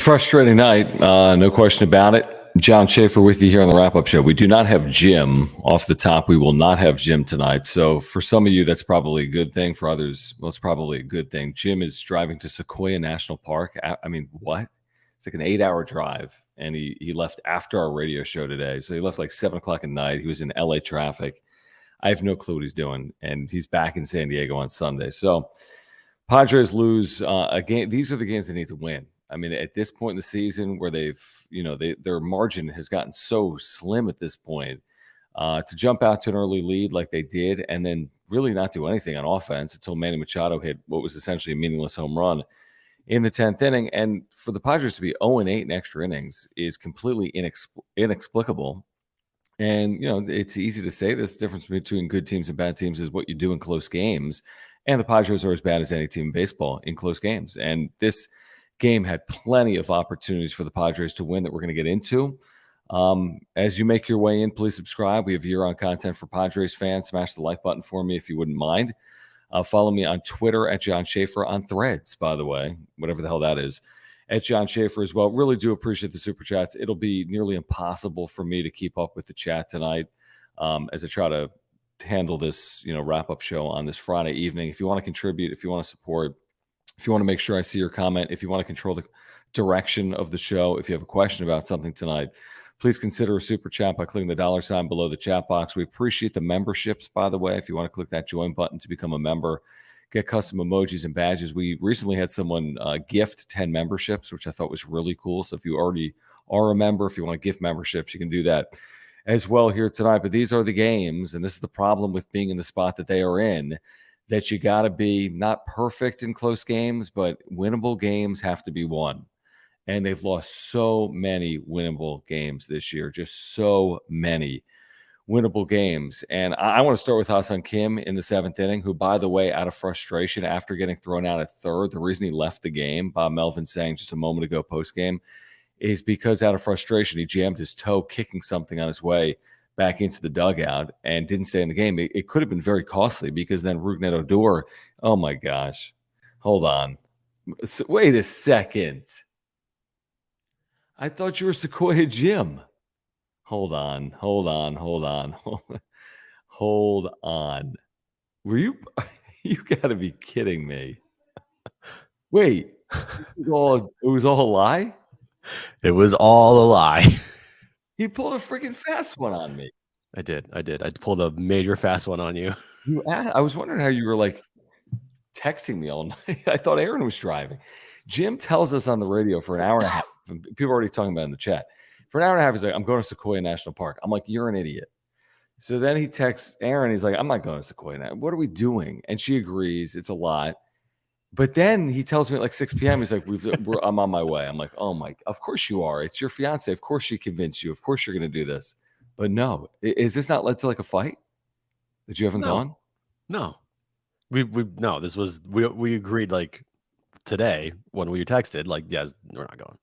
Frustrating night, no question about it. John Schaefer with you here on the wrap-up show. We do not have Jim off the top. We will not have Jim tonight. So for some of you, that's probably a good thing. For others, well, it's probably a good thing. Jim is driving to Sequoia National Park. I mean, what? It's like an 8-hour drive, and he left after our radio show today. So he left like 7 o'clock at night. He was in LA traffic. I have no clue what he's doing, and he's back in San Diego on Sunday. So Padres lose a game. These are the games they need to win. I mean, at this point in the season where their margin has gotten so slim at this point, to jump out to an early lead like they did and then really not do anything on offense until Manny Machado hit what was essentially a meaningless home run in the 10th inning. And for the Padres to be 0-8 in extra innings is completely inexplicable. And, it's easy to say this difference between good teams and bad teams is what you do in close games. And the Padres are as bad as any team in baseball in close games. And this game had plenty of opportunities for the Padres to win that we're going to get into. As you make your way in, please subscribe. We have year-round content for Padres fans. Smash the like button for me if you wouldn't mind. Follow me on Twitter at John Schaefer, on Threads, by the way, whatever the hell that is, at John Schaefer as well. Really do appreciate the super chats. It'll be nearly impossible for me to keep up with the chat tonight as I try to handle this, wrap-up show on this Friday evening. If you want to contribute, if you want to support, if you want to make sure I see your comment, if you want to control the direction of the show, if you have a question about something tonight, please consider a super chat by clicking the $sign below the chat box. We appreciate the memberships, by the way. If you want to click that join button to become a member, get custom emojis and badges. We recently had someone gift 10 memberships, which I thought was really cool. So if you already are a member, if you want to gift memberships, you can do that as well here tonight. But these are the games, and this is the problem with being in the spot that they are in, that you got to be not perfect in close games, but winnable games have to be won. And they've lost so many winnable games this year, just so many winnable games. And I want to start with Hassan Kim in the 7th inning, who, by the way, out of frustration after getting thrown out at third, the reason he left the game, Bob Melvin saying just a moment ago post-game, is because out of frustration, he jammed his toe kicking something on his way back into the dugout and didn't stay in the game. It could have been very costly because then Rougned Odor, oh my gosh. Hold on. Wait a second. I thought you were Sequoia Jim. Hold on. Were you got to be kidding me. Wait, it was all a lie? It was all a lie. He pulled a freaking fast one on me. I did. I pulled a major fast one on you. I was wondering how you were like texting me all night. I thought Aaron was driving. Jim tells us on the radio for an hour and a half. People are already talking about it in the chat. For an hour and a half, he's like, I'm going to Sequoia National Park. I'm like, you're an idiot. So then he texts Aaron. He's like, I'm not going to Sequoia. What are we doing? And she agrees. It's a lot. But then he tells me at like 6 p.m., he's like, I'm on my way. I'm like, oh my, of course you are. It's your fiance. Of course she convinced you. Of course you're going to do this. But no, is this not led to like a fight that you haven't gone? No, no, this was, we agreed like today when we texted, like, yes, we're not going.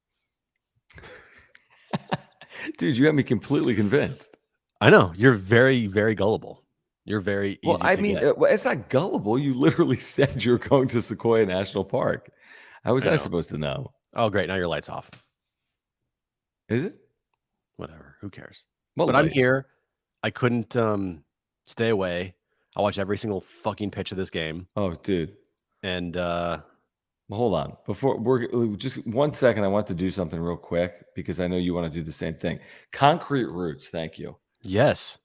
Dude, you have me completely convinced. I know. You're very, very gullible. You're very easy to get. It's not gullible. You literally said you're going to Sequoia National Park. How was I supposed to know? Oh, great. Now your light's off. Is it? Whatever. Who cares? Well, but I'm here. I couldn't stay away. I watch every single fucking pitch of this game. Oh, dude. And hold on. Before we're just 1 second, I want to do something real quick because I know you want to do the same thing. Concrete Roots, thank you. Yes.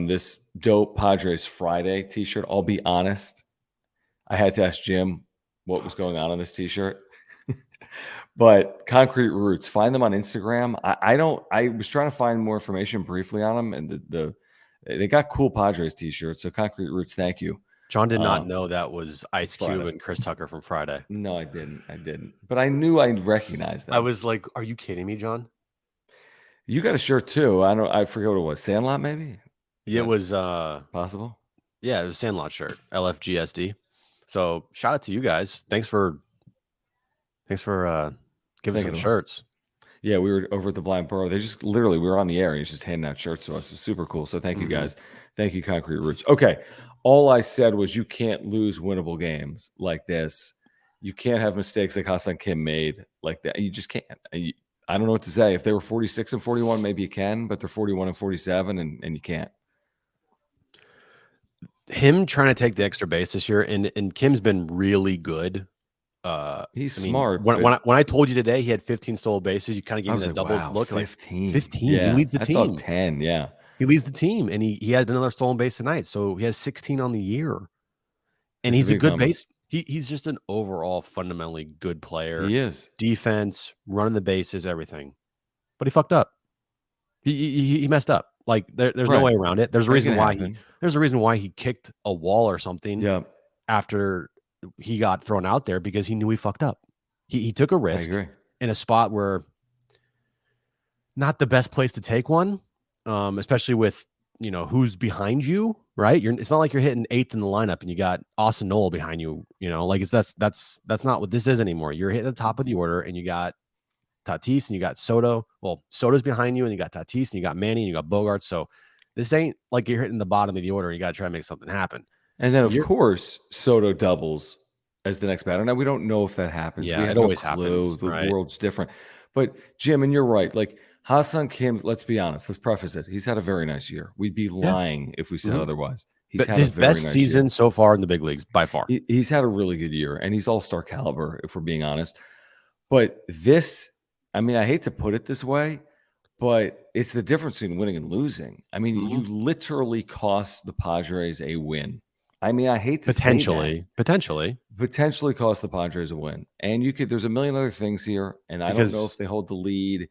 This dope Padres Friday t-shirt. I'll be honest, I had to ask Jim what was going on this t-shirt. But Concrete Roots, find them on Instagram. I was trying to find more information briefly on them, and they got cool Padres t-shirts. So Concrete Roots, thank you. John did not know that was Ice Cube and Chris Tucker from Friday. No, I didn't. But I knew I'd recognize them. I was like, are you kidding me, John? You got a shirt too. I forget what it was. Sandlot, maybe? Yeah, it was possible. Yeah, it was Sandlot shirt, LFGSD. So shout out to you guys. Thanks for giving us some shirts. Yeah, we were over at the Blind Burrow. They just literally, we were on the air and he's just handing out shirts to us. It's super cool. So thank you guys. Thank you, Concrete Roots. Okay. All I said was you can't lose winnable games like this. You can't have mistakes like Ha-Seong Kim made like that. You just can't. I don't know what to say. If they were 46 and 41, maybe you can, but they're 41 and 47, and you can't. Him trying to take the extra base this year, and Kim's been really good. He's I mean, smart. when I told you today he had 15 stolen bases, you kind of gave me that like, double wow, look. 15. Like 15. Yeah, He leads the I team. thought 10. Yeah. He leads the team, and he had another stolen base tonight, so he has 16 on the year. And It's he's a big good number. base. He's just an overall fundamentally good player. He is. Defense, running the bases, everything. But he fucked up. He messed up. Like there's no Right. way around it. There's a It reason can why happen. there's a reason why he kicked a wall or something Yeah, after he got thrown out there, because he knew he fucked up. He took a I risk agree. in a spot where not the best place to take one, especially with who's behind you, right? It's not like you're hitting 8th in the lineup and you got Austin Noel behind you. Like that's not what this is anymore. You're hitting the top of the order and you got Tatis and you got Soto. Well, Soto's behind you and you got Tatis and you got Manny and you got Bogarts. So this ain't like you're hitting the bottom of the order and you got to try and make something happen. And then, of course, Soto doubles as the next batter. Now, we don't know if that happens. Yeah, We have it no always clue. happens, The right? world's different. But, Jim, and you're right. Like, Ha-Seong Kim, let's be honest. Let's preface it. He's had a very nice year. We'd be lying if we said otherwise. He's had his a very best nice season year. so far in the big leagues, by far. He's had a really good year, and he's all-star caliber, if we're being honest. But this, I mean, I hate to put it this way, but it's the difference between winning and losing. I mean, you literally cost the Padres a win. I mean, I hate to say that. Potentially cost the Padres a win. And there's a million other things here, and I don't know if they hold the lead,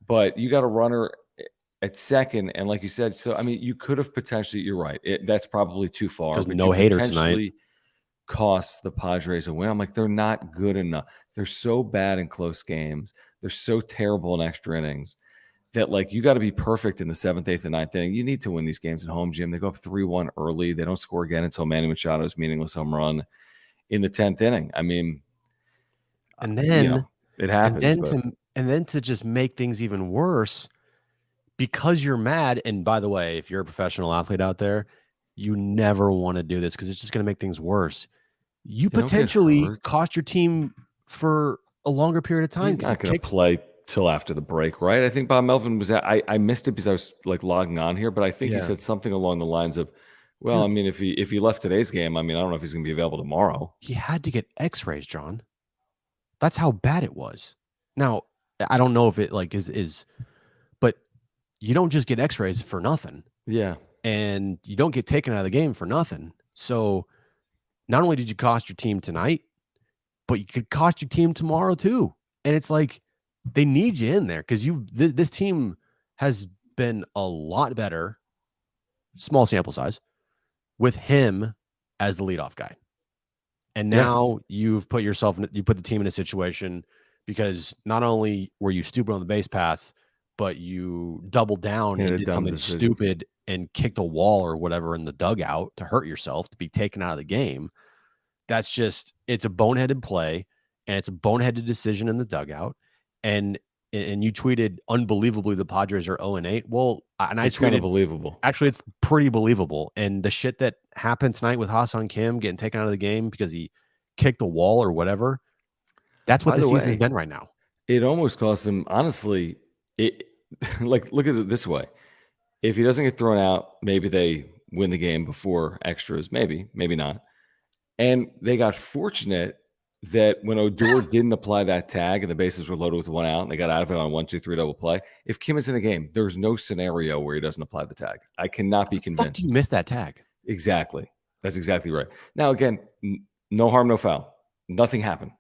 but you got a runner at second, and like you said, so I mean, you could have potentially, you're right. That's probably too far. Because But no you hater potentially tonight. cost the Padres a win. I'm like, they're not good enough. They're so bad in close games. They're so terrible in extra innings that, like, you got to be perfect in the 7th, 8th, and 9th inning. You need to win these games at home, Jim. They go up 3-1 early. They don't score again until Manny Machado's meaningless home run in the 10th inning. I mean, And then it happens. And then to just make things even worse, because you're mad. And by the way, if you're a professional athlete out there, you never want to do this because it's just going to make things worse. You potentially cost your team for a longer period of time. He's not going to play till after the break, right? I think Bob Melvin was I missed it because I was like logging on here, but I think he said something along the lines of, well, I mean, if he left today's game, I mean, I don't know if he's going to be available tomorrow. He had to get x-rays, John. That's how bad it was. Now, I don't know if it like is but you don't just get x-rays for nothing. Yeah. And you don't get taken out of the game for nothing. So not only did you cost your team tonight, but you could cost your team tomorrow too. And it's like they need you in there because this team has been a lot better, small sample size, with him as the leadoff guy. And now you put the team in a situation because not only were you stupid on the base paths, but you doubled down and did something stupid and kicked a wall or whatever in the dugout to hurt yourself, to be taken out of the game. It's a boneheaded play, and it's a boneheaded decision in the dugout. And you tweeted, unbelievably, the Padres are 0-8. Well, and I tweeted, kind of believable. Actually, it's pretty believable. And the shit that happened tonight with Ha-Seong Kim getting taken out of the game because he kicked a wall or whatever, that's what the season's been right now. It almost cost him, honestly, like, look at it this way. If he doesn't get thrown out, maybe they win the game before extras. Maybe not. And they got fortunate that when Odor didn't apply that tag and the bases were loaded with 1 out and they got out of it on 1-2-3 double play, if Kim is in the game, there's no scenario where he doesn't apply the tag. I cannot be convinced. You missed that tag. Exactly. That's exactly right. Now, again, no harm, no foul. Nothing happened.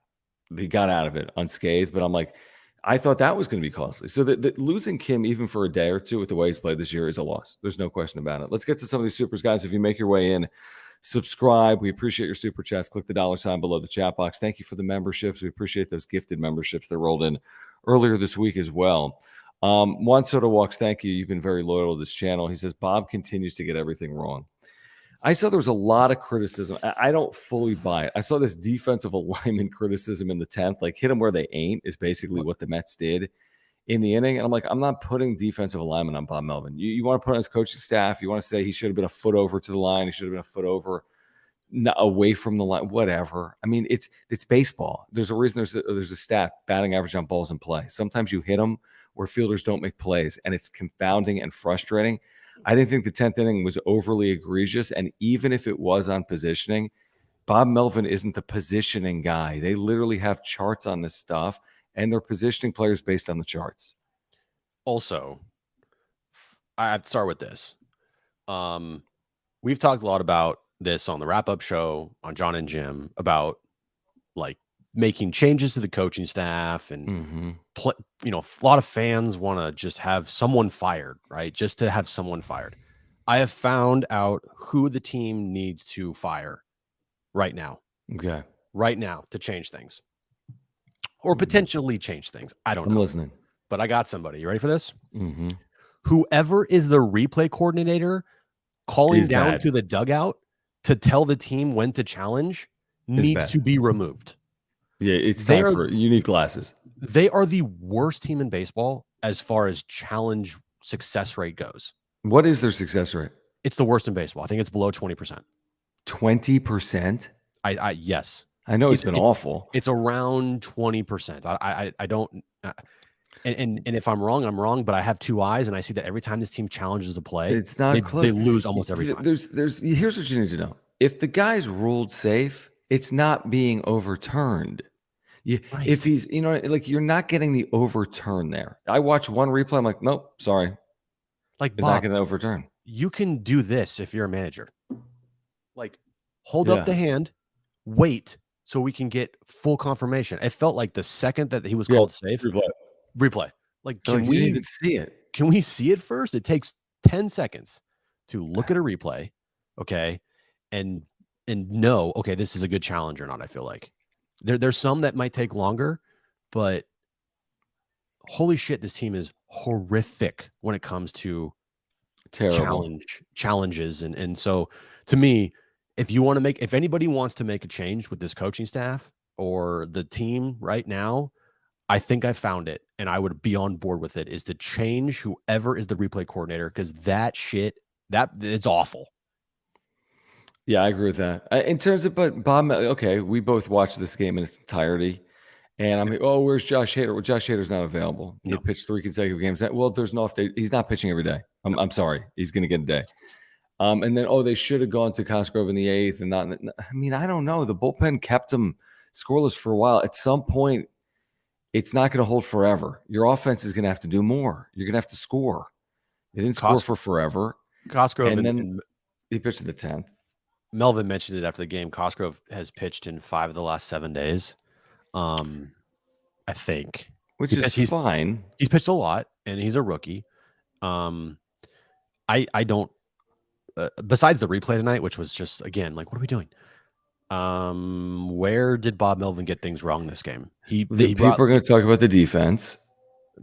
He got out of it unscathed, but I'm like, I thought that was going to be costly. So that losing Kim, even for a day or two with the way he's played this year, is a loss. There's no question about it. Let's get to some of these supers, guys. If you make your way in, subscribe. We appreciate your super chats. Click the $ below the chat box. Thank you for the memberships. We appreciate those gifted memberships that rolled in earlier this week as well. Juan Soto Walks, thank you. You've been very loyal to this channel. He says, Bob continues to get everything wrong. I saw there was a lot of criticism. I don't fully buy it. I saw this defensive alignment criticism in the 10th. Like, hit them where they ain't is basically what the Mets did in the inning. And I'm like, I'm not putting defensive alignment on Bob Melvin. You want to put on his coaching staff. You want to say he should have been a foot over to the line. He should have been a foot over away from the line, whatever. I mean, it's baseball. There's a reason there's a stat, batting average on balls in play. Sometimes you hit them where fielders don't make plays, and it's confounding and frustrating. I didn't think the 10th inning was overly egregious, and even if it was on positioning, Bob Melvin isn't the positioning guy. They literally have charts on this stuff, and they're positioning players based on the charts. Also, I have to start with this. We've talked a lot about this on the wrap-up show on John and Jim about like making changes to the coaching staff and a lot of fans want to just have someone fired, right? Just to have someone fired. I have found out who the team needs to fire right now. Okay. Right now to change things or potentially change things. I don't know. I'm listening. But I got somebody. You ready for this? Whoever is the replay coordinator calling down to the dugout to tell the team when to challenge needs to be removed. Yeah, it's time for you need glasses. They are the worst team in baseball as far as challenge success rate goes. What is their success rate? It's the worst in baseball. I think it's below 20%. 20%? Yes. I know it's been awful. It's around 20%. I don't and if I'm wrong, but I have two eyes and I see that every time this team challenges a play, it's not close. They lose almost every time. Here's what you need to know. If the guy's ruled safe, it's not being overturned. If he's, you're not getting the overturn there. I watch one replay. I'm like, nope, sorry. Like, it's not going to overturn. You can do this if you're a manager. Like, hold up the hand, wait so we can get full confirmation. It felt like the second that he was called safe. Replay. Like, can we even see it? Can we see it first? It takes 10 seconds to look at a replay, okay, and know, okay, this is a good challenge or not. I feel like there's some that might take longer, but holy shit, this team is horrific when it comes to challenges. And so to me, if anybody wants to make a change with this coaching staff or the team right now, I think I found it and I would be on board with it, is to change whoever is the replay coordinator, because that shit, it's awful. Yeah, I agree with that. In terms of, but Bob, okay, we both watched this game in its entirety. And I'm like, oh, where's Josh Hader? Well, Josh Hader's not available. He pitched 3 consecutive games. Well, there's no off day. He's not pitching every day. I'm sorry. He's going to get a day. And then, they should have gone to Cosgrove in the 8th and not. I mean, I don't know. The bullpen kept him scoreless for a while. At some point, it's not going to hold forever. Your offense is going to have to do more. You're going to have to score. They didn't score for forever. Cosgrove and then he pitched in the 10th. Melvin mentioned it after the game. Cosgrove has pitched in 5 of the last 7 days. I think, which is fine. He's pitched a lot, and he's a rookie. I don't. Besides the replay tonight, which was just, again, like, what are we doing? Where did Bob Melvin get things wrong this game? People are going to talk about the defense.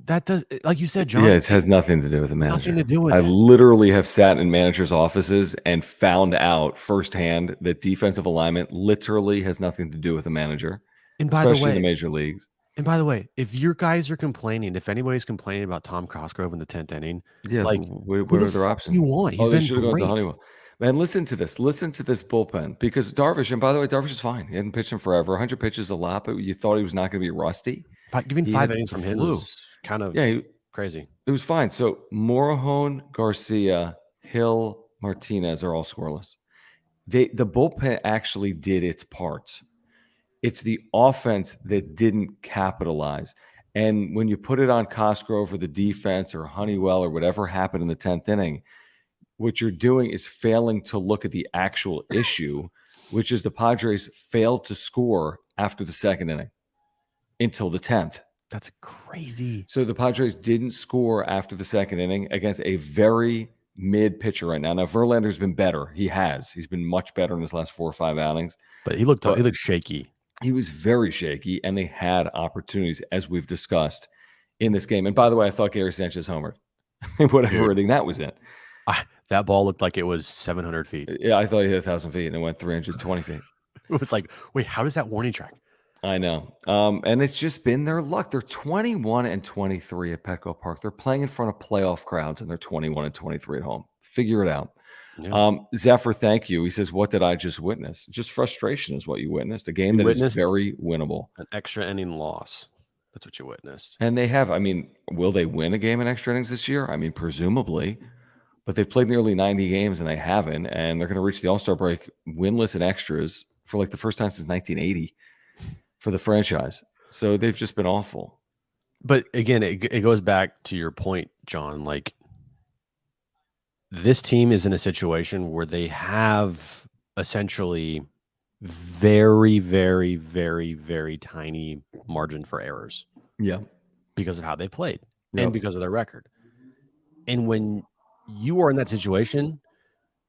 That does, like you said, John. Yeah, it has nothing to do with the manager. Nothing to do with I literally have sat in managers' offices and found out firsthand that defensive alignment literally has nothing to do with the manager, and by especially the way, in the major leagues. And by the way, if your guys are complaining, if anybody's complaining about Tom Cosgrove in the 10th inning, like, what are their options? You want? He's they been should have gone to Honeywell. Man, listen to this. Listen to this bullpen, because Darvish, and by the way, Darvish is fine. He hadn't pitched him forever. 100 pitches a lot, but you thought he was not going to be rusty. Giving 5 innings from him was kind of crazy. It was fine. So Morejon, Garcia, Hill, Martinez are all scoreless. The bullpen actually did its part. It's the offense that didn't capitalize. And when you put it on Cosgrove or the defense or Honeywell or whatever happened in the 10th inning, what you're doing is failing to look at the actual issue, which is the Padres failed to score after the 2nd inning until the 10th. That's crazy. So the Padres didn't score after the 2nd inning against a very mid pitcher right now. Now, Verlander's been better. He's been much better in his last 4 or 5 outings. But he looked shaky. He was very shaky, and they had opportunities, as we've discussed, in this game. And by the way, I thought Gary Sanchez homered. Whatever inning that was in. That ball looked like it was 700 feet. Yeah, I thought he hit 1,000 feet, and it went 320 feet. It was like, wait, how does that warning track? I know. And it's just been their luck. They're 21 and 23 at Petco Park. They're playing in front of playoff crowds, and they're 21 and 23 at home. Figure it out. Yeah. Zephyr, thank you. He says, "What did I just witness? Just frustration is what you witnessed. A game You that is witnessed very winnable." an extra inning loss. That's what you witnessed. And they have. I mean, will they win a game in extra innings this year? I mean, presumably. But they've played nearly 90 games and they haven't, and they're going to reach the All-Star break winless in extras for like the first time since 1980 for the franchise. So they've just been awful. But again, it goes back to your point, John. Like, this team is in a situation where they have essentially very, very, very, very tiny margin for errors Yeah. because of how they played Yep. and because of their record. And when you are in that situation,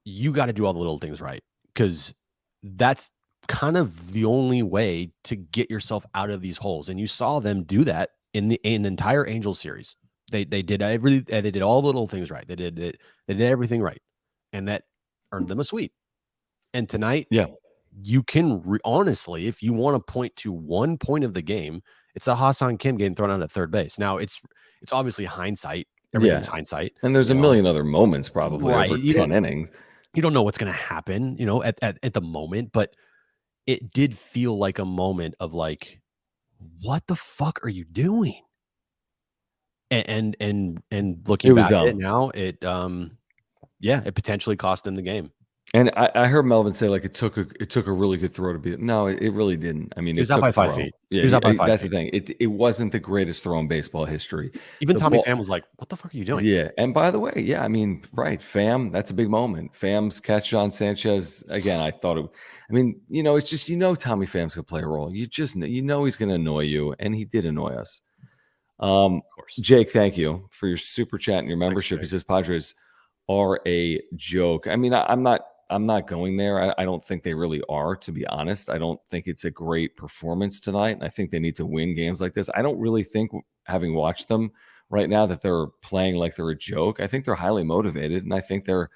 you got to do all the little things right, because that's kind of the only way to get yourself out of these holes. And you saw them do that in the entire Angels series. They did they did all the little things right. They did everything right, and that earned them a sweep. And tonight, Yeah. you can honestly, if you want to point to one point of the game, it's the Hassan Kim getting thrown out at third base. Now it's obviously hindsight. Everything's hindsight. And there's a million other moments probably Right. over 10 innings. You don't know what's going to happen, at the moment, but it did feel like a moment of like, what the fuck are you doing? And looking It was back at it dumb. now, it potentially cost them the game. And I heard Melvin say like it took a really good throw to beat it. No, it really didn't. I mean, He was it out took by a 5 throw. feet. Yeah, He was out by 5 that's feet. the thing. It wasn't the greatest throw in baseball history. Even The Tommy ball- Pham was like, what the fuck are you doing? Yeah, and by the way, yeah, I mean, right, Pham, that's a big moment. Pham's catch on Sanchez again. I thought it. I mean, it's just Tommy Pham's gonna play a role. You just he's gonna annoy you, and he did annoy us. Of course. Jake, thank you for your super chat and your membership. Thanks, He says Padres are a joke. I mean, I'm not going there. I don't think they really are, to be honest. I don't think it's a great performance tonight, and I think they need to win games like this. I don't really think, having watched them right now, that they're playing like they're a joke. I think they're highly motivated, and I think they're.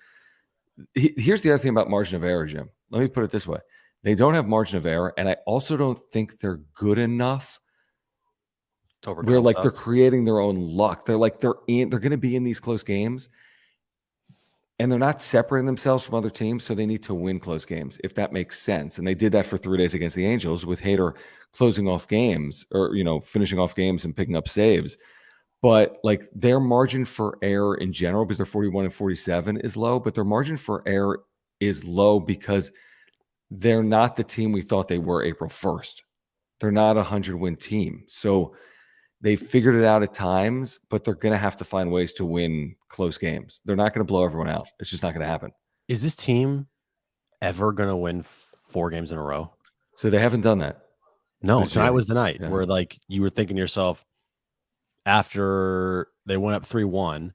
Here's the other thing about margin of error, Jim. Let me put it this way: they don't have margin of error, and I also don't think they're good enough To overcome where like stuff. they're creating their own luck. They're going to be in these close games, and they're not separating themselves from other teams, so they need to win close games, if that makes sense. And they did that for 3 days against the Angels with Hader closing off games, or finishing off games and picking up saves. But like their margin for error in general, because they're 41 and 47, is low, but their margin for error is low because they're not the team we thought they were April 1st. They're not a 100-win team. So they figured it out at times, but they're going to have to find ways to win close games. They're not going to blow everyone out. It's just not going to happen. Is this team ever going to win 4 games in a row? So they haven't done that. No, tonight was the night Yeah. where like you were thinking to yourself, after they went up 3-1,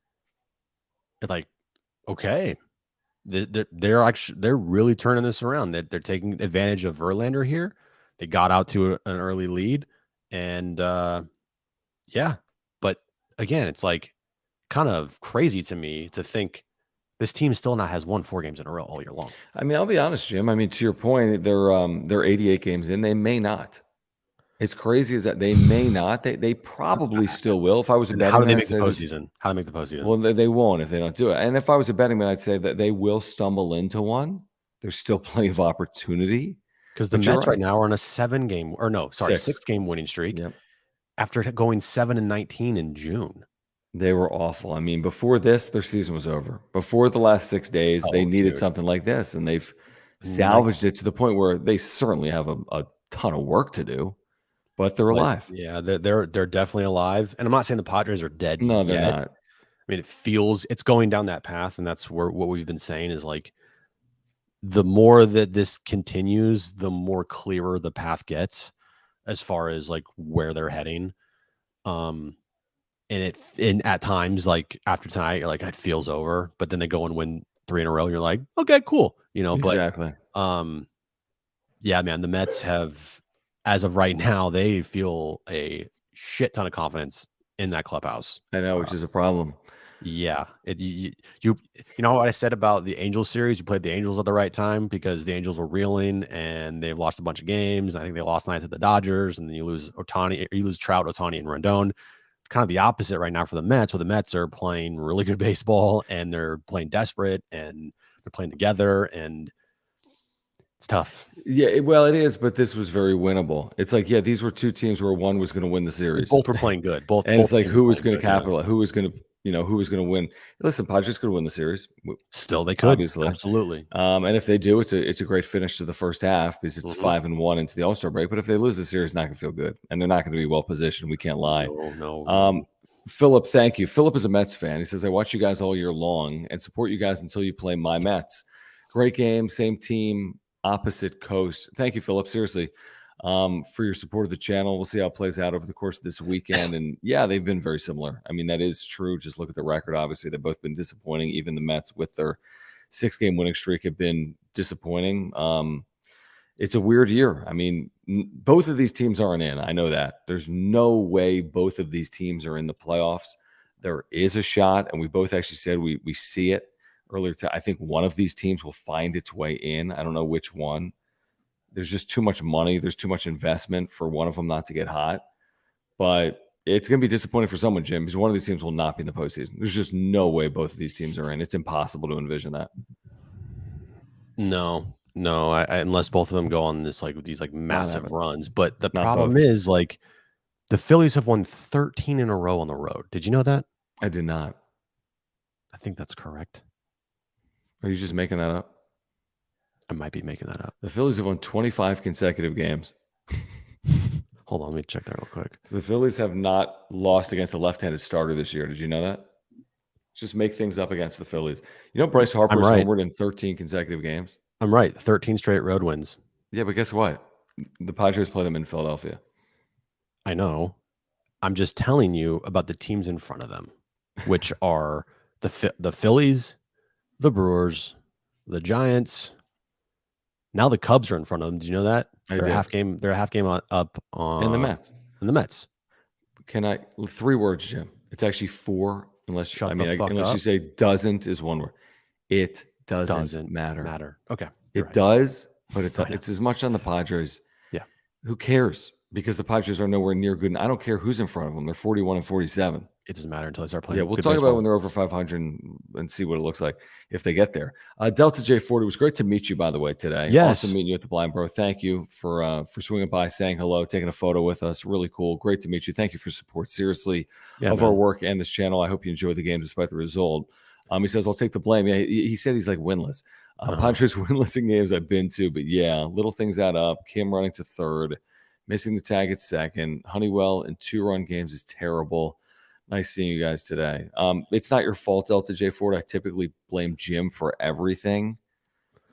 it's like, okay, they're really turning this around. They're taking advantage of Verlander here. They got out to an early lead, and yeah. But again, it's like kind of crazy to me to think this team still not has won 4 games in a row all year long. I mean, I'll be honest, Jim. I mean, to your point, they're 88 games in. They may not. As crazy as that, they may not. They probably still will. If I was a betting How do they man, make the postseason? How do they make the postseason? Well, they won't if they don't do it. And if I was a betting man, I'd say that they will stumble into one. There's still plenty of opportunity. Because the Mets right now are on a 6-game winning streak. Yep. After going 7-19 in June. They were awful. I mean, before this, their season was over. Before the last 6 days, they needed something like this, and they've salvaged it to the point where they certainly have a ton of work to do, but they're alive. Yeah, they're definitely alive. And I'm not saying the Padres are dead. No, they're yet. not. I mean, it's going down that path, and that's what we've been saying is like the more that this continues, the more clearer the path gets as far as like where they're heading. And at times, like after tonight, you're like, it feels over, but then they go and win 3 in a row. And you're like, okay, cool. Exactly. But yeah, man, the Mets have, as of right now, they feel a shit ton of confidence in that clubhouse. I know, which is a problem. Yeah. You know what I said about the Angels series? You played the Angels at the right time because the Angels were reeling and they've lost a bunch of games. I think they lost nights at the Dodgers, and then you lose Trout, Ohtani, and Rendon. kind of the opposite right now for the Mets, where the Mets are playing really good baseball and they're playing desperate and they're playing together, and it's tough. Yeah, well, it is, but this was very winnable. It's like, yeah, these were two teams where one was going to win the series, Both were playing good. Both and it's like teams were who was playing going to good. Yeah. capitalize, who was going to, who was going to win. Listen, Padres could win the series, Still, they could obviously. absolutely. And if they do, it's a great finish to the first half because it's 5-1 into the All-Star break. But if they lose the series, it's not going to feel good, and they're not going to be well positioned. We can't lie. No. Philip, thank you. Philip is a Mets fan. He says, I watch you guys all year long and support you guys until you play my Mets. Great game, same team, opposite coast. Thank you, Philip. Seriously, for your support of the channel. We'll see how it plays out over the course of this weekend. And yeah, they've been very similar. I mean, that is true. Just look at the record. Obviously, they've both been disappointing. Even the Mets with their 6-game winning streak have been disappointing. It's a weird year. I mean, both of these teams aren't in. I know that. There's no way both of these teams are in the playoffs. There is a shot, and we both actually said we see it earlier. I think one of these teams will find its way in. I don't know which one. There's just too much money. There's too much investment for one of them not to get hot. But it's going to be disappointing for someone, Jim, because one of these teams will not be in the postseason. There's just no way both of these teams are in. It's impossible to envision that. No, unless both of them go on this these massive runs. But the Not problem both. is the Phillies have won 13 in a row on the road. Did you know that? I did not. I think that's correct. Are you just making that up? I might be making that up. The Phillies have won 25 consecutive games. Hold on, let me check that real quick. The Phillies have not lost against a left-handed starter this year. Did you know that? Just make things up against the Phillies. You know, Bryce Harper is homered in 13 consecutive games. I'm right. 13 straight road wins. Yeah, but guess what? The Padres play them in Philadelphia. I know. I'm just telling you about the teams in front of them, which are the Phillies, the Brewers, the Giants. Now the Cubs are in front of them. Did you know that? They're a half game up on and the Mets. And the Mets. Can I 3 words, Jim? It's actually 4 unless unless you say doesn't is 1 word. It doesn't matter. Okay. It does, but it's as much on the Padres. Yeah. Who cares? Because the Padres are nowhere near good. And I don't care who's in front of them. They're 41 and 47. It doesn't matter until they start playing. Yeah, we'll talk about when they're over 500 and see what it looks like if they get there. Delta J40, it was great to meet you, by the way, today. Yes. Awesome meeting you at the Blind Bro. Thank you for swinging by, saying hello, taking a photo with us. Really cool. Great to meet you. Thank you for support, seriously, of our work and this channel. I hope you enjoyed the game despite the result. He says, I'll take the blame. Yeah, he said he's like winless. Padres winless in games I've been to, but yeah, little things add up. Kim running to third, missing the tag at second. Honeywell in 2-run games is terrible. Nice seeing you guys today. It's not your fault, Delta J Ford. I typically blame Jim for everything.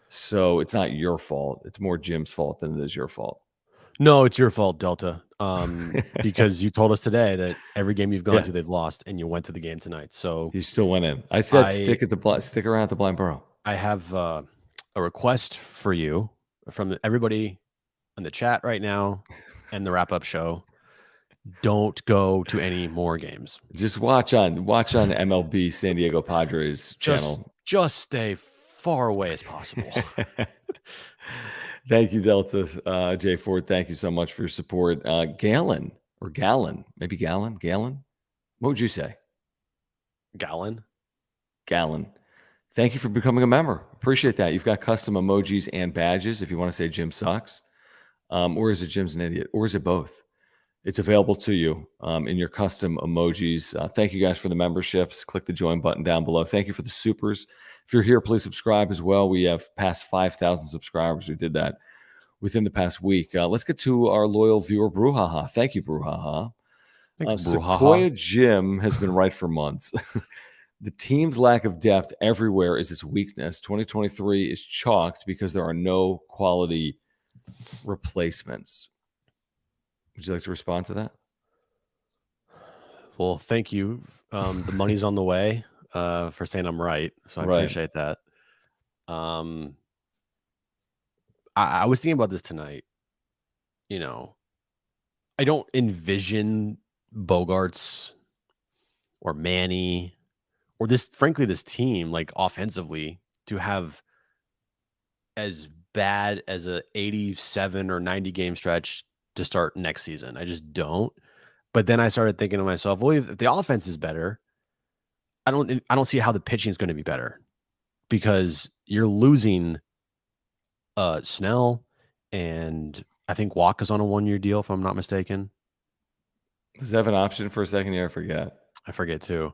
So it's not your fault. It's more Jim's fault than it is your fault. No, it's your fault, Delta. Because you told us today that every game you've gone to, they've lost, and you went to the game tonight. So you still went in. I said stick around at the Blind Borough. I have a request for you from everybody in the chat right now and the wrap-up show. Don't go to any more games. Just watch on MLB San Diego Padres channel. Just stay far away as possible. Thank you, Delta J Ford. Thank you so much for your support. Gallon. Maybe Gallon. What would you say? Gallon. Thank you for becoming a member. Appreciate that. You've got custom emojis and badges if you want to say Jim sucks. Or is it Jim's an idiot? Or is it both? It's available to you in your custom emojis. Thank you guys for the memberships. Click the join button down below. Thank you for the supers. If you're here, please subscribe as well. We have passed 5,000 subscribers. We did that within the past week. Let's get to our loyal viewer, Brouhaha. Thank you, Brouhaha. Thanks, Brouhaha. Sequoia Jim has been right for months. The team's lack of depth everywhere is its weakness. 2023 is chalked because there are no quality replacements. Would you like to respond to that? Well, thank you. The money's on the way for saying I'm right. So I appreciate that. I was thinking about this tonight. You know, I don't envision Bogarts or Manny or this team, like offensively, to have as bad as a 87 or 90 game stretch to start next season. I just don't. But then I started thinking to myself, well, if the offense is better, I don't see how the pitching is going to be better because you're losing Snell, and I think Walker's on a 1-year deal, if I'm not mistaken. Does that have an option for a second year? I forget. I forget too.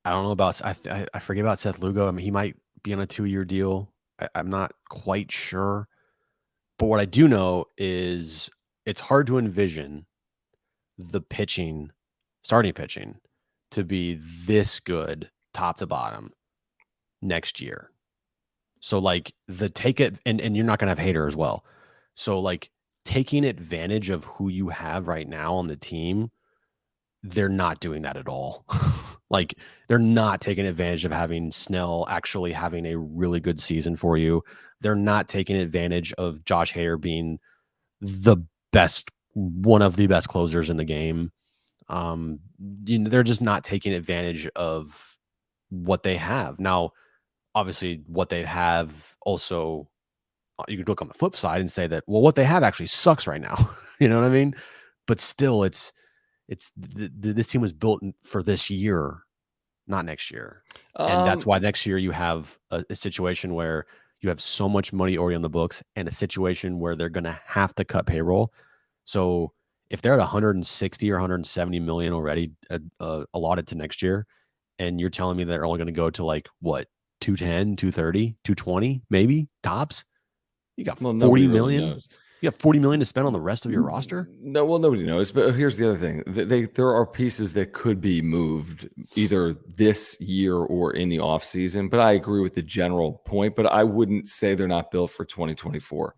I don't know about I forget about Seth Lugo. I mean, he might be on a 2-year deal. I'm not quite sure. But what I do know is it's hard to envision the starting pitching, to be this good top to bottom next year. So like the take it, and you're not gonna have Hader as well. So like taking advantage of who you have right now on the team, they're not doing that at all. Like they're not taking advantage of having Snell actually having a really good season for you. They're not taking advantage of Josh Hader being one of the best closers in the game. They're just not taking advantage of what they have. Now, obviously, what they have also, you could look on the flip side and say that, well, what they have actually sucks right now. You know what I mean? But still, this team was built for this year, not next year. And that's why next year you have a situation where you have so much money already on the books and a situation where they're going to have to cut payroll. So if they're at 160 or 170 million already allotted to next year, and you're telling me they're only going to go to like what, 210, 230, 220, maybe tops, you got 40 million. Really knows. You got 40 million to spend on the rest of your roster. No, well, nobody knows. But here's the other thing: there are pieces that could be moved either this year or in the off season. But I agree with the general point. But I wouldn't say they're not built for 2024.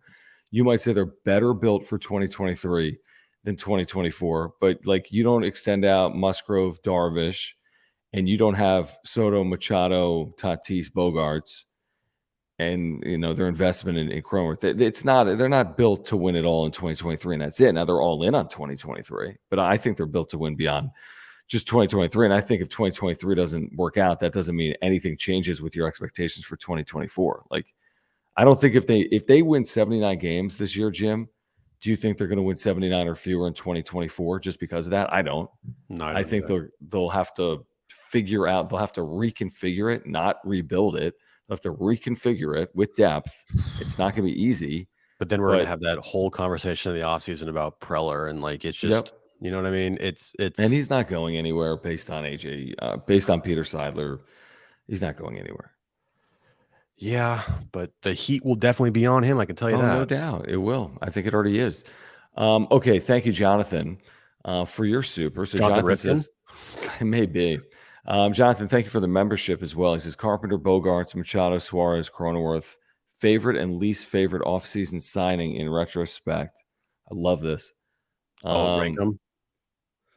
You might say they're better built for 2023 than 2024. But like you don't extend out Musgrove, Darvish, and you don't have Soto, Machado, Tatis, Bogarts, and their investment in Cronenworth. They're not built to win it all in 2023, and that's it. Now they're all in on 2023, but I think they're built to win beyond just 2023. And I think if 2023 doesn't work out, that doesn't mean anything changes with your expectations for 2024. Like, I don't think if they win 79 games this year, Jim, do you think they're going to win 79 or fewer in 2024 just because of that? I don't. No, I think they'll have to figure out. They'll have to reconfigure it, not rebuild it. They'll have to reconfigure it with depth. It's not going to be easy. But then we're going to have that whole conversation in the offseason about Preller, and like it's just, you know what I mean? It's and he's not going anywhere based on based on Peter Seidler. He's not going anywhere. Yeah, but the heat will definitely be on him. I can tell you that. No doubt. It will. I think it already is. Okay. Thank you, Jonathan, for your super. So Jonathan says, it may be. Jonathan, thank you for the membership as well. He says Carpenter, Bogarts, Machado, Suarez, Cronenworth, favorite and least favorite offseason signing in retrospect. I love this. Rank them.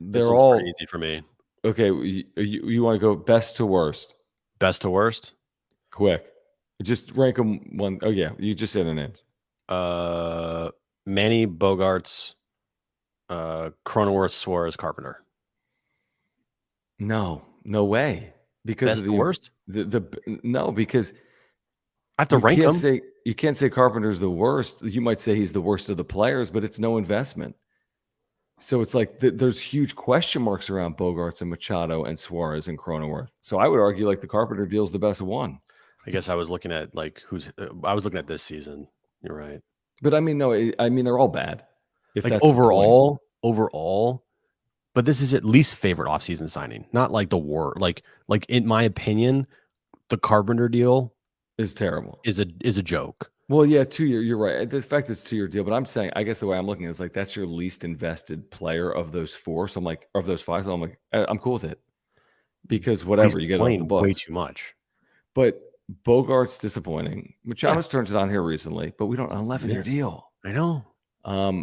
They're all pretty easy for me. Okay, you want to go best to worst? Best to worst? Quick. Just rank them one. Oh, yeah. You just say their names. Manny, Bogarts, Cronenworth, Suarez, Carpenter. No way. Because best of the worst? No, because I have to rank them. You can't say Carpenter's the worst. You might say he's the worst of the players, but it's no investment. So it's like there's huge question marks around Bogarts and Machado and Suarez and Cronenworth. So I would argue like the Carpenter deal is the best one. I guess I was looking at I was looking at this season. You're right. But I mean, no, they're all bad. If like that's overall, but this is at least favorite offseason signing, not like the war. Like in my opinion, the Carpenter deal is terrible. Is a joke. Well, yeah, 2 year. You're right. The fact it's 2 year deal, but I'm saying, I guess the way I'm looking at it is like that's your least invested player of those four. So I'm like, of those five. So I'm like, I'm cool with it because whatever you get off the books. Way too much. But Bogart's disappointing. Machado's turns it on here recently, but we don't an 11-year deal. I know.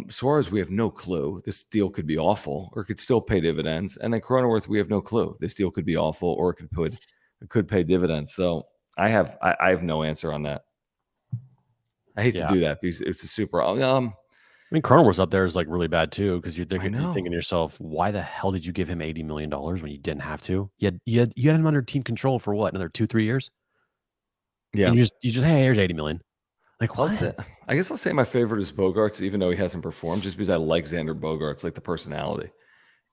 Suarez, we have no clue. This deal could be awful, or it could still pay dividends. And then Cronenworth, we have no clue. This deal could be awful, or it could pay dividends. So I have no answer on that. I hate to do that because it's a super. I mean, Cronenworth's up there is like really bad too because you're thinking to yourself, why the hell did you give him $80 million when you didn't have to? You had him under team control for what, another 2-3 years? Yeah. And you just hey, here's $80 million. Like what? I guess I'll say my favorite is Bogarts, even though he hasn't performed, just because I like Xander Bogarts, like the personality.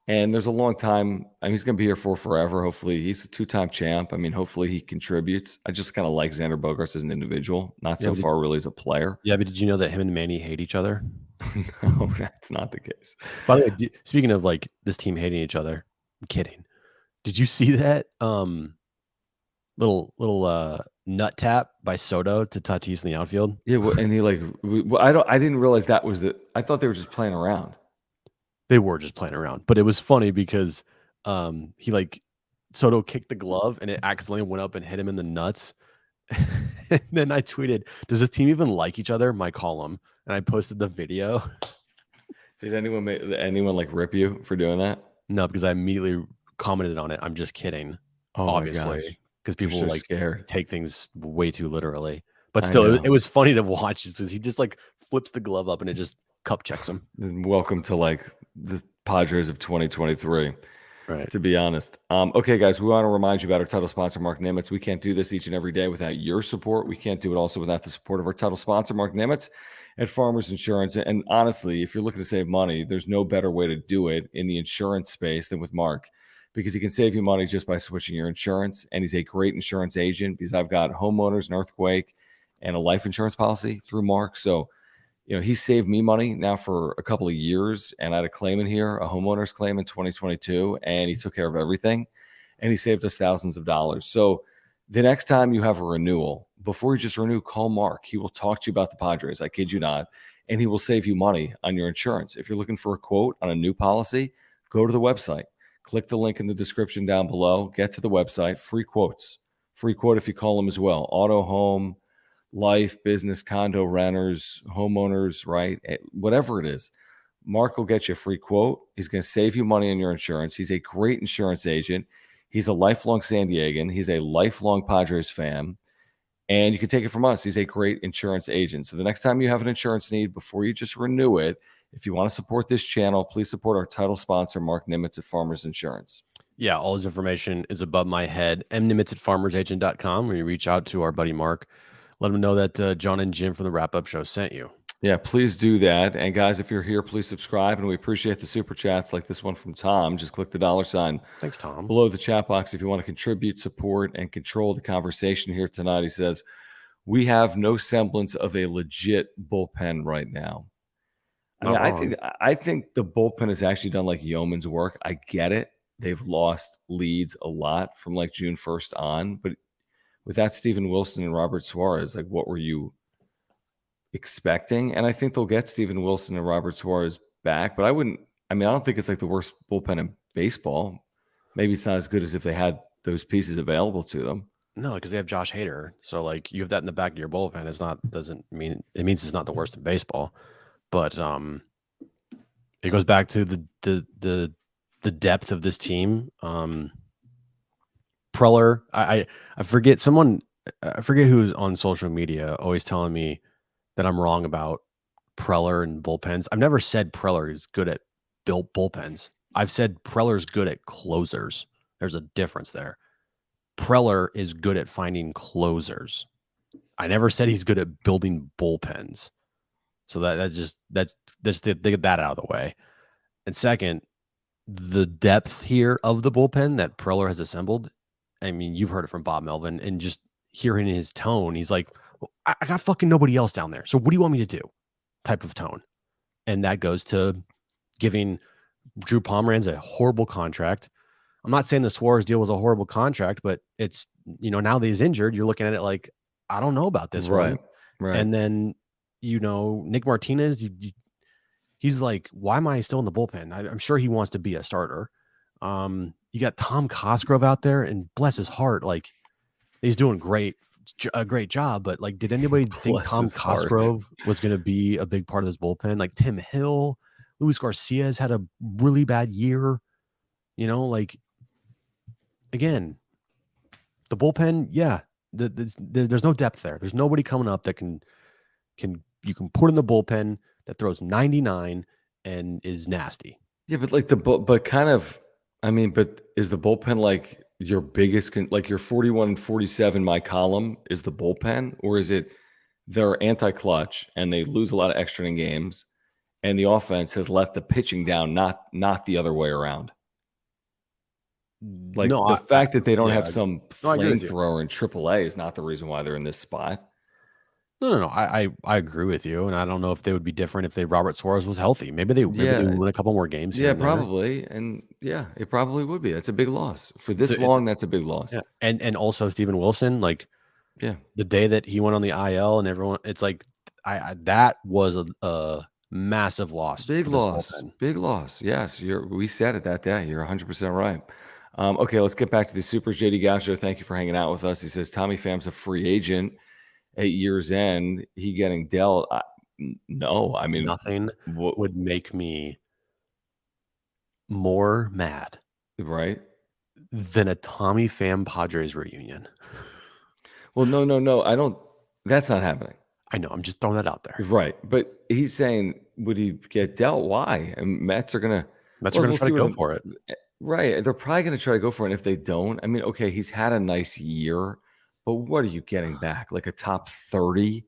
And there's a long time. I mean, he's going to be here for forever. Hopefully, he's a 2-time champ. I mean, hopefully he contributes. I just kind of like Xander Bogaerts as an individual, not so far really as a player. Yeah, but did you know that him and Manny hate each other? No, that's not the case. By the way, speaking of like this team hating each other, I'm kidding. Did you see that little nut tap by Soto to Tatis in the outfield? Yeah, and he I didn't realize that was I thought they were just playing around. They were just playing around, but it was funny because Soto kicked the glove and it accidentally went up and hit him in the nuts. And then I tweeted, "Does this team even like each other?" My column, and I posted the video. Did anyone like rip you for doing that? No, because I immediately commented on it. I'm just kidding, obviously, because people so scared. take things way too literally. But still, it was funny to watch because he just like flips the glove up and it just cup checks him. And welcome to like the Padres of 2023. Right. To be honest. Okay, guys, we want to remind you about our title sponsor, Mark Nimitz. We can't do this each and every day without your support. We can't do it also without the support of our title sponsor, Mark Nimitz at Farmers Insurance. And honestly, if you're looking to save money, there's no better way to do it in the insurance space than with Mark, because he can save you money just by switching your insurance. And he's a great insurance agent because I've got homeowners, an earthquake, and a life insurance policy through Mark. So he saved me money now for a couple of years, and I had a claim in here, a homeowner's claim in 2022, and he took care of everything, and he saved us thousands of dollars. So the next time you have a renewal, before you just renew, call Mark. He will talk to you about the Padres. I kid you not, and he will save you money on your insurance. If you're looking for a quote on a new policy, go to the website. Click the link in the description down below. Get to the website. Free quotes. Free quote if you call him as well. Auto, home, life, business, condo, renters, homeowners, right? Whatever it is, Mark will get you a free quote. He's going to save you money on your insurance. He's a great insurance agent. He's a lifelong San Diegan. He's a lifelong Padres fan. And you can take it from us. He's a great insurance agent. So the next time you have an insurance need, before you just renew it, if you want to support this channel, please support our title sponsor, Mark Nimitz at Farmers Insurance. Yeah, all his information is above my head. mnimitz at farmersagent.com, where you reach out to our buddy Mark. Let them know that John and Jim from the wrap-up show sent you. Yeah, please do that. And guys, if you're here, please subscribe. And we appreciate the super chats like this one from Tom. Just click the $sign. Thanks, Tom. Below the chat box if you want to contribute, support, and control the conversation here tonight. He says, we have no semblance of a legit bullpen right now. I think the bullpen has actually done like yeoman's work. I get it. They've lost leads a lot from like June 1st on, but without Steven Wilson and Robert Suarez, like what were you expecting? And I think they'll get Steven Wilson and Robert Suarez back, but I don't think it's like the worst bullpen in baseball. Maybe it's not as good as if they had those pieces available to them. No, because they have Josh Hader. So like you have that in the back of your bullpen. It means it's not the worst in baseball. But it goes back to the depth of this team. Preller, I forget who's on social media always telling me that I'm wrong about Preller and bullpens. I've never said Preller is good at bullpens. I've said Preller's good at closers. There's a difference there. Preller is good at finding closers. I never said he's good at building bullpens. So that's just to get that out of the way. And second, the depth here of the bullpen that Preller has assembled. I mean, you've heard it from Bob Melvin, and just hearing his tone, he's like, I got fucking nobody else down there. So what do you want me to do? Type of tone. And that goes to giving Drew Pomeranz a horrible contract. I'm not saying the Suarez deal was a horrible contract, but it's, now that he's injured, you're looking at it like, I don't know about this one. Right. And then, Nick Martinez, he's like, why am I still in the bullpen? I'm sure he wants to be a starter. You got Tom Cosgrove out there, and bless his heart, like he's doing a great job. But like, did anybody think Tom Cosgrove was going to be a big part of this bullpen? Like Tim Hill, Luis Garcia has had a really bad year. Again, the bullpen, yeah, there's no depth there. There's nobody coming up that you can put in the bullpen that throws 99 and is nasty. Yeah, but like but is the bullpen like your biggest, like your 41 and 47, my column is the bullpen, or is it they're anti-clutch and they lose a lot of extra inning games and the offense has let the pitching down, not the other way around? Like No, the fact that they don't yeah, have some no, I agree with you. flamethrower in AAA is not the reason why they're in this spot. No. I agree with you, and I don't know if they would be different if Robert Suarez was healthy. Maybe they Yeah, win a couple more games here yeah, and there. probably, and yeah, it probably would be. That's a big loss for It's this a, it's long. That's a big loss. yeah, and also Steven Wilson, like Yeah, the day that he went on the IL and everyone, it's like I that was a massive loss big for this loss, bullpen. big loss. Yes, we said it that day. You're 100% right. Okay, let's get back to the supers. JD Gaucho, thank you for hanging out with us. He says Tommy Pham's a free agent at year's end. He getting dealt. No, I mean, Nothing what? would make me more mad Right? than a Tommy Pham Padres reunion. Well, no. I don't. That's not happening. I know. I'm just throwing that out there. Right. But he's saying, would he get dealt? Why? And Mets are going to, Mets are well, going we'll to try see to what, go for it. right. They're probably going to try to go for it. And if they don't, I mean, okay, he's had a nice year, but what are you getting back? Like a top 30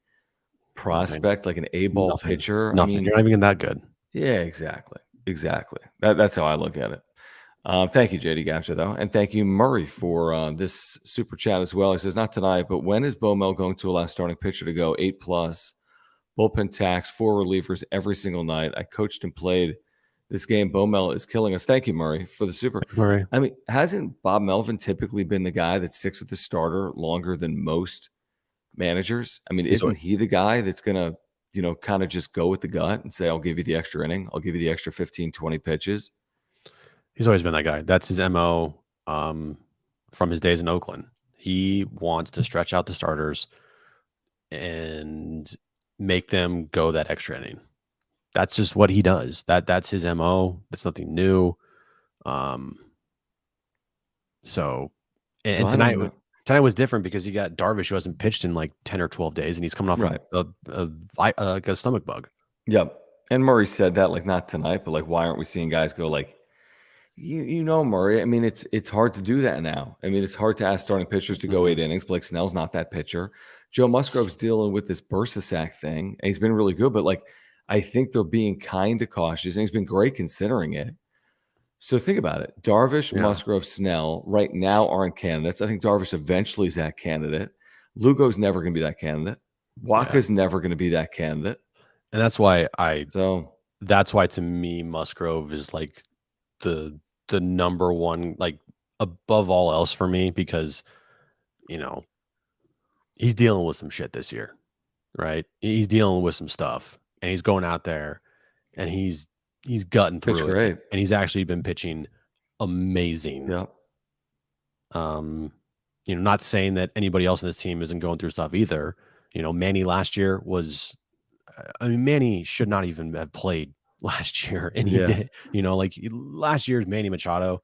prospect, like an A-ball pitcher? I Nothing. mean, You're not even that good. yeah, exactly. Exactly. That's how I look at it. Thank you, JD Gotcha, though. And thank you, Murray, for this super chat as well. He says, not tonight, but when is Bomel going to allow starting pitcher to go 8+? Bullpen tax, 4 relievers every single night. I coached and played this game. Bomel is killing us. Thank you, Murray, for the super. Murray. I mean, hasn't Bob Melvin typically been the guy that sticks with the starter longer than most managers? I mean, isn't he the guy that's going to, kind of just go with the gut and say, I'll give you the extra inning. I'll give you the extra 15, 20 pitches. He's always been that guy. That's his MO from his days in Oakland. He wants to stretch out the starters and make them go that extra inning. That's just what he does. That's his MO. That's nothing new. So tonight was different because you got Darvish, who hasn't pitched in like 10 or 12 days, and he's coming off like a stomach bug. Yep. And Murray said that, like, not tonight, but like, why aren't we seeing guys go like, Murray, I mean, it's hard to do that now. I mean, it's hard to ask starting pitchers to go 8 innings. Blake Snell's not that pitcher. Joe Musgrove's dealing with this Bursasac thing, and he's been really good, but like, I think they're being kind of cautious, and he's been great considering it. So think about it. Darvish, Musgrove, Snell right now aren't candidates. I think Darvish eventually is that candidate. Lugo's never going to be that candidate. Waka's never going to be that candidate. And that's why to me, Musgrove is like the number one, like above all else for me, because he's dealing with some shit this year, right? He's dealing with some stuff, and he's going out there and he's gutting through it. Great. And he's actually been pitching amazing. Yeah. Not saying that anybody else in this team isn't going through stuff either. Manny last year was, Manny should not even have played last year, and he did. Like last year's Manny Machado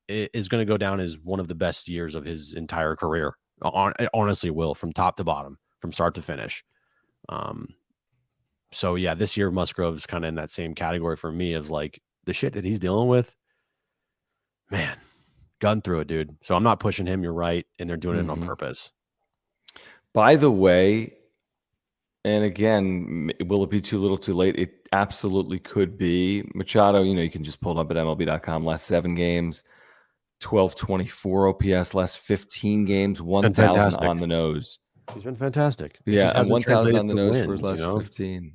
is going to go down as one of the best years of his entire career. It honestly will, from top to bottom, from start to finish. So yeah, this year Musgrove's kind of in that same category for me of like the shit that he's dealing with. Man, gun through it, dude. So I'm not pushing him. You're right, and they're doing it on purpose. By the way, and again, will it be too little too late? It absolutely could be. Machado, you can just pull it up at MLB.com. Last 7 games, 1224 OPS. Last 15 games, 1,000 on the nose. He's been fantastic. Yeah, and 1,000 on the nose for his last 15.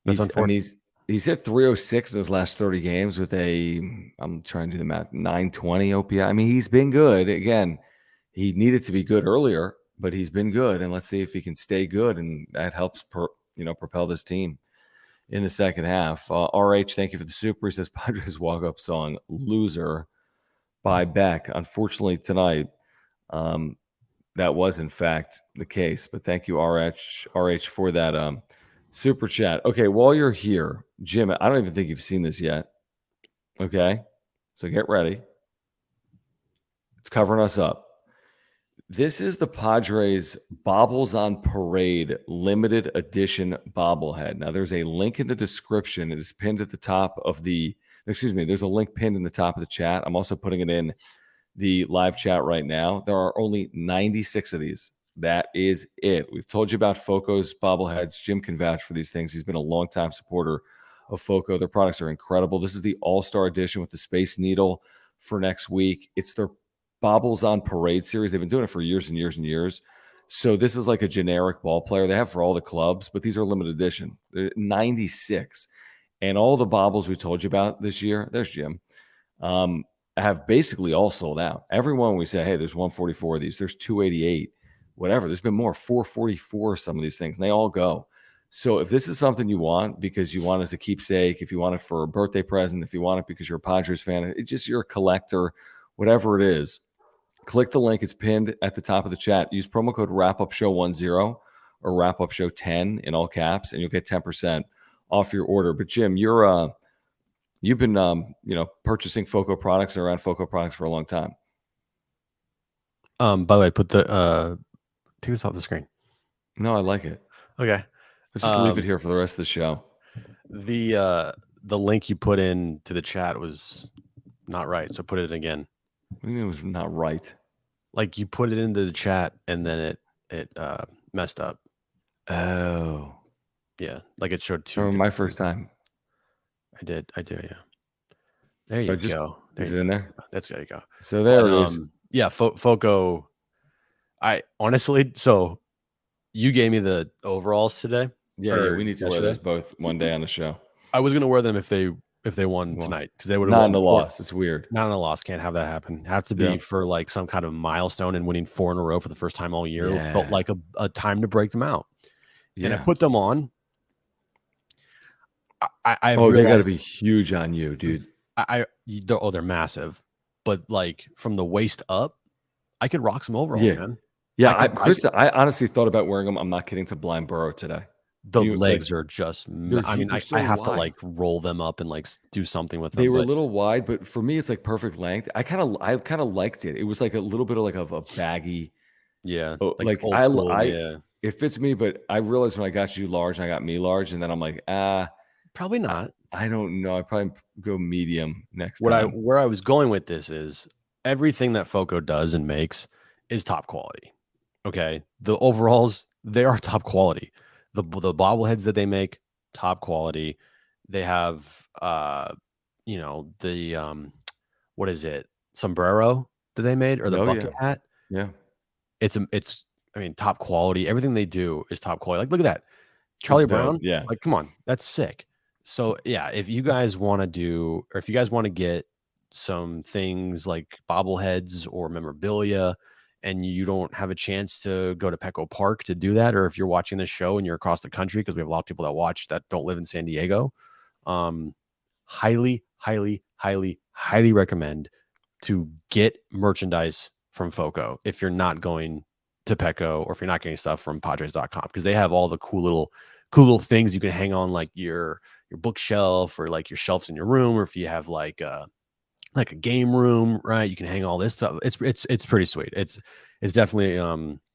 That's unfortunate. He's hit 306 in his last 30 games with I'm trying to do the math, 920 OPI. I mean, he's been good. Again, he needed to be good earlier, but he's been good. And let's see if he can stay good, and that helps propel this team in the second half. RH, thank you for the super. He says Padres walk-up song, Loser by Beck. Unfortunately, tonight, that was, in fact, the case. But thank you, RH for that super chat. Okay, while you're here, Jim, I don't even think you've seen this yet. Okay, so get ready. It's covering us up. This is the Padres Bobbles on Parade limited edition bobblehead. Now, there's a link in the description. It is pinned at the top of there's a link pinned in the top of the chat. I'm also putting it in the live chat right now. There are only 96 of these. That is it. We've told you about Foco's bobbleheads. Jim can vouch for these things. He's been a longtime supporter of Foco. Their products are incredible. This is the All-Star edition with the Space Needle, for next week. It's their Bobbles on Parade series. They've been doing it for years and years and years. So this is like a generic ball player they have for all the clubs, but these are limited edition. They're 96. And all the baubles we told you about this year, there's Jim, have basically all sold out. Everyone we say, hey, there's 144 of these, there's 288, whatever. There's been more, 444, some of these things, and they all go. So if this is something you want because you want it as a keepsake, if you want it for a birthday present, if you want it because you're a Padres fan, it's just you're a collector, whatever it is, click the link. It's pinned at the top of the chat. Use promo code WrapUpShow10 or WrapUpShow10 in all caps, and you'll get 10% off your order. But Jim, you've been purchasing FOCO products or around FOCO products for a long time. By the way, put the take this off the screen. No, I like it. Okay. Let's just leave it here for the rest of the show. The link you put into the chat was not right, so put it again. What do you mean it was not right? Like you put it into the chat and then it messed up. Oh. Yeah, like it showed two. My first time. I did, yeah. There you go. Is it in there? That's there you go. So there it is. Yeah, FOCO. I honestly, so you gave me the overalls today. Yeah, we need to wear those both one day on the show. I was gonna wear them if they won tonight, because they would have not won in a loss. It's weird. Not in a loss. Can't have that happen. Have to be for like some kind of milestone and winning 4 in a row for the first time all year. It felt like a time to break them out. Yeah. And I put them on. They got to be huge on you, dude. They're massive, but like from the waist up, I could rock some overalls, man. Yeah, I honestly thought about wearing them. I'm not kidding. To blind burrow today. The legs are just. I mean, so I have wide. to like roll them up and like do something with them. They were a little wide, but for me, it's like perfect length. I kind of liked it. It was like a little bit of a baggy. Yeah, like old school, it fits me, but I realized when I got you large and I got me large, and then I'm like, probably not. I don't know. I probably go medium next time. Where I was going with this is everything that FOCO does and makes is top quality. Okay, the overalls, they are top quality. The bobbleheads that they make, top quality. They have what is it, sombrero that they made, or the bucket hat. Yeah, it's I mean, top quality. Everything they do is top quality. Like, look at that, Charlie Brown. Yeah, like, come on, that's sick. So yeah, if you guys want to do, or if you guys want to get some things like bobbleheads or memorabilia, and you don't have a chance to go to Petco Park to do that, or if you're watching this show and you're across the country, because we have a lot of people that watch that don't live in San Diego, highly, highly, highly, highly recommend to get merchandise from FOCO if you're not going to Petco, or if you're not getting stuff from Padres.com, because they have all the cool little things you can hang on, like your bookshelf, or like your shelves in your room, or if you have like a game room, right? You can hang all this stuff. It's pretty sweet. It's definitely,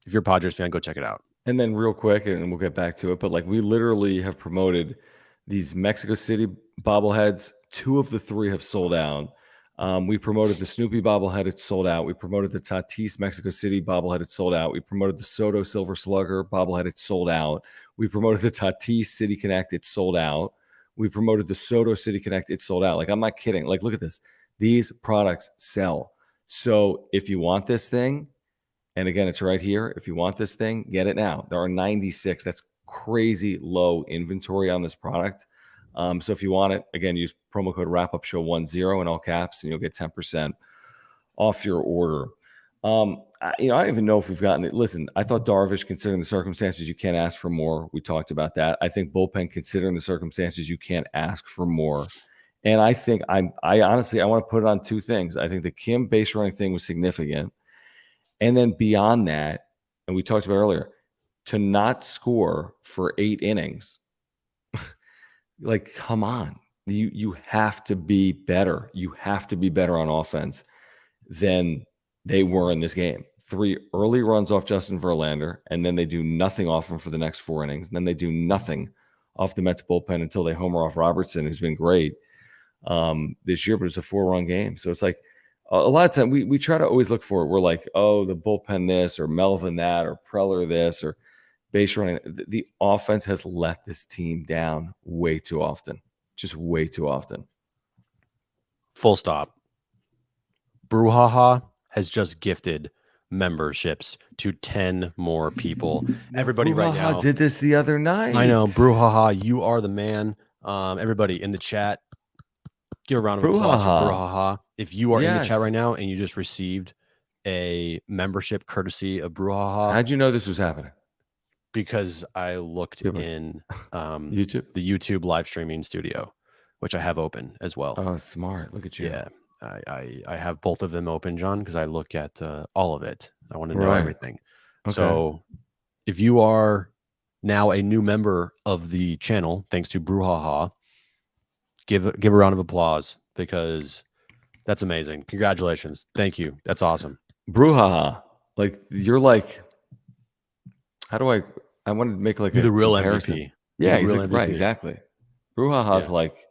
if you're a Padres fan, go check it out. And then real quick, and we'll get back to it, but like we literally have promoted these Mexico City bobbleheads. 2 of the 3 have sold out. We promoted the Snoopy bobblehead. It's sold out. We promoted the Tatis Mexico City bobblehead. It's sold out. We promoted the Soto Silver Slugger bobblehead. It's sold out. We promoted the Tatis City Connect. It's sold out. We promoted the Soto City Connect. It's sold out. Like, I'm not kidding. Like, look at this. These products sell. So if you want this thing, and again, it's right here. If you want this thing, get it now. There are 96. That's crazy low inventory on this product. So if you want it, again, use promo code WrapUpShow10 in all caps, and you'll get 10% off your order. I don't even know if we've gotten it. Listen, I thought Darvish, considering the circumstances, you can't ask for more. We talked about that. I think bullpen, considering the circumstances, you can't ask for more. And I think I honestly want to put it on 2 things. I think the Kim base running thing was significant. And then beyond that, and we talked about earlier, to not score for 8 innings, like, come on. You have to be better. You have to be better on offense than they were in this game. 3 early runs off Justin Verlander, and then they do nothing off him for the next 4 innings. And then they do nothing off the Mets bullpen until they homer off Robertson, who's been great this year, but it's a 4-run game. So it's like a lot of time we try to always look for it. We're like, oh, the bullpen this, or Melvin that, or Preller this, or base running. The offense has let this team down way too often. Just way too often. Full stop. Brouhaha has just gifted memberships to 10 more people. Everybody right Brouhaha now. did this the other night. I know, Brouhaha, you are the man. Everybody in the chat, give a round of applause for Brouhaha. If you are in the chat right now and you just received a membership courtesy of Brouhaha. How'd you know this was happening? Because I looked in YouTube, the YouTube live streaming studio, which I have open as well. Oh, smart. Look at you. Yeah. I have both of them open, John, because I look at all of it. I want to know everything. Okay. So if you are now a new member of the channel, thanks to Brouhaha, give a round of applause because that's amazing. Congratulations. Thank you. That's awesome. Brouhaha. Like you're like, how do I want to make like you're the real comparison. MVP. Yeah, exactly. Right, exactly. Brouhaha's like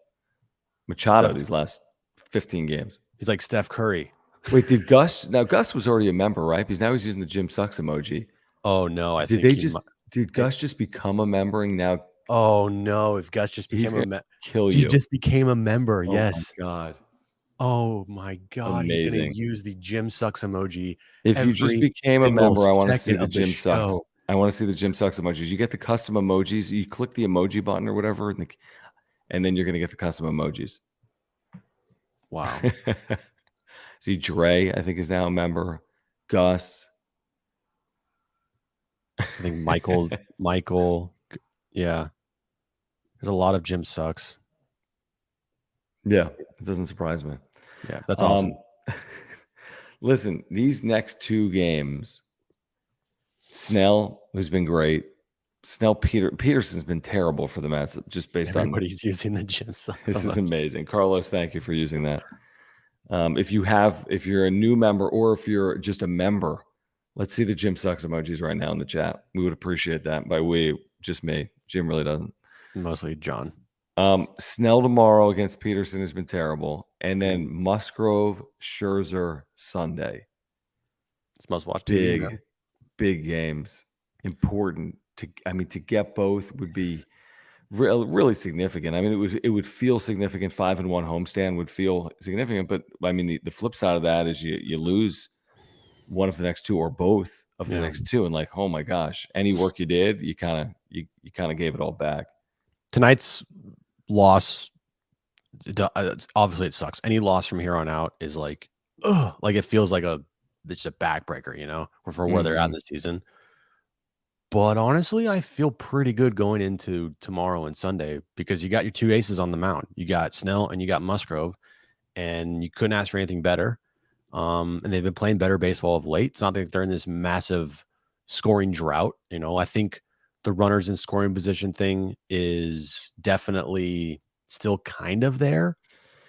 Machado these last 15 games. He's like Steph Curry. Wait, did Gus? Now Gus was already a member, right? Because now he's using the Jim Sucks emoji. Oh no! Did Gus just become a member and now? Oh no! If Gus just became a member, kill you. He just became a member. Oh, yes. My God. Oh my God! Amazing. He's going to use the Jim Sucks emoji. If you just became a member, I want to see the Jim Sucks. I want to see the Jim Sucks emojis. You get the custom emojis. You click the emoji button or whatever, and then you're going to get the custom emojis. Wow. See, Dre, I think, is now a member. Gus. I think Michael. Yeah. There's a lot of Jim Sucks. Yeah, it doesn't surprise me. Yeah, that's awesome. Listen, these next two games, Snell, who's been great. Peterson's been terrible for the Mets, just based on everybody's using the Jim Sucks. This is amazing. Carlos, thank you for using that. If you're a new member or if you're just a member, let's see the Jim Sucks emojis right now in the chat. We would appreciate that. By we, just me. Jim really doesn't. Mostly John. Snell tomorrow against Peterson has been terrible. And then Musgrove, Scherzer Sunday. It's must-watch TV. Big games. Important. To get both would be really significant. I mean, it would feel significant. 5-1 homestand would feel significant. But I mean, the flip side of that is you lose one of the next two or both of the next two, and like, oh my gosh, any work you did, you kind of gave it all back. Tonight's loss, obviously it sucks. Any loss from here on out is like it feels like it's a backbreaker, for where they're at in the season. But honestly, I feel pretty good going into tomorrow and Sunday because you got your two aces on the mound. You got Snell and you got Musgrove, and you couldn't ask for anything better. And they've been playing better baseball of late. It's not that they're in this massive scoring drought. I think the runners in scoring position thing is definitely still kind of there,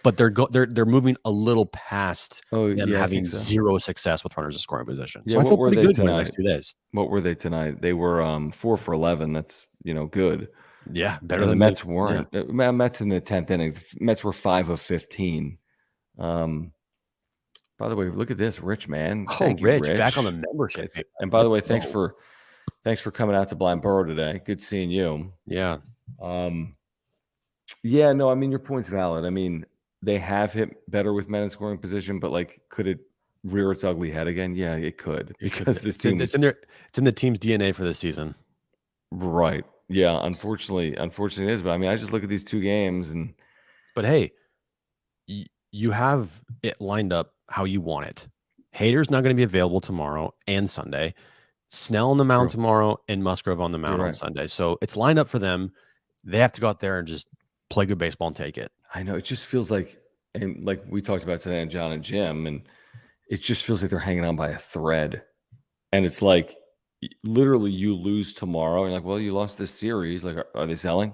but they're moving a little past them having zero success with runners in scoring position. So I feel pretty good for the next 2 days. What were they tonight? They were 4 for 11. That's good. Yeah, better than the Mets weren't. Yeah. Mets in the 10th inning. Mets were 5 of 15. By the way, look at this, Rich, man. Thank you, Rich, back on the membership. And by the way, thanks for coming out to Blind Burrow today. Good seeing you. Yeah. Yeah, no, I mean, your point's valid. I mean, they have hit better with men in scoring position, but could it rear its ugly head again? Yeah, it could, because this team it's in the team's DNA for this season. Right. Yeah, unfortunately it is. But I mean, I just look at these two games but hey, you have it lined up how you want it. Hader's not going to be available tomorrow and Sunday. Snell on the mound tomorrow and Musgrove on the mound on Sunday. So it's lined up for them. They have to go out there and just play good baseball and take it. I know. It just feels like, and like we talked about today on John and Jim, and it just feels like they're hanging on by a thread. And it's like, literally, you lose tomorrow. And you're like, well, you lost this series. Like, are they selling?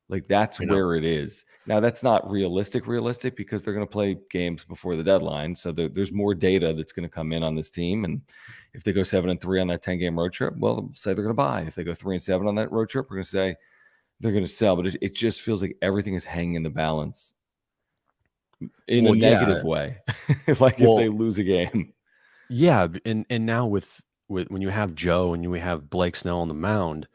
Like, that's where it is. Now, that's not realistic because they're going to play games before the deadline. So there's more data that's going to come in on this team. And if they go 7-3 on that 10-game road trip, well, they'll say they're going to buy. If they go 3-7 on that road trip, we're going to say they're going to sell. But it just feels like everything is hanging in the balance in a negative way. If they lose a game. Yeah. And now with when you have Joe and you have Blake Snell on the mound,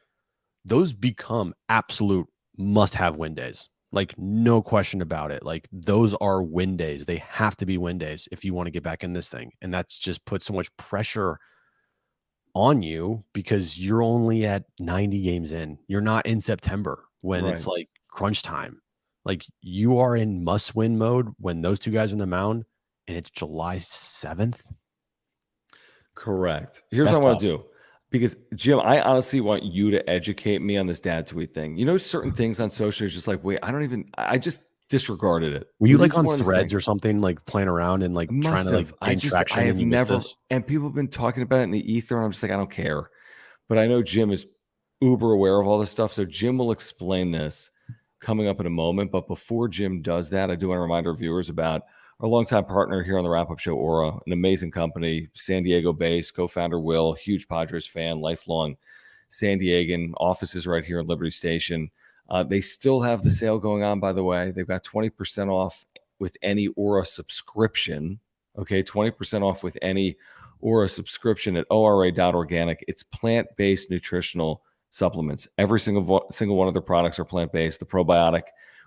those become absolute must-have win days. Like, no question about it. Like, those are win days. They have to be win days if you want to get back in this thing. And that's just put so much pressure on you because you're only at 90 games in. You're not in September when it's Right. like crunch time. Like, you are in must win mode when those two guys are on the mound and it's July 7th. Correct. Here's That's what I want tough. to do. Because Jim, I honestly want you to educate me on this dad tweet thing. You know, certain things on social is just like, wait, I just disregarded it. Were you It like is on one of those Threads or things. something, like playing around and like trying Must to like have. gain I traction have and you missed never, this? and people have been talking about it in the ether, and I'm just like, I don't care. But I know Jim is uber aware of all this stuff. So Jim will explain this coming up in a moment. But before Jim does that, I do want to remind our viewers about our longtime partner here on the Wrap Up Show, Aura, an amazing company, San Diego based, co founder Will, huge Padres fan, lifelong San Diegan, offices right here in Liberty Station. They still have the sale going on, by the way. They've got 20% off with any Aura subscription. Okay, 20% off with any Aura subscription at ora.organic. It's plant-based nutritional supplements. Every single one of their products are plant-based. The probiotic,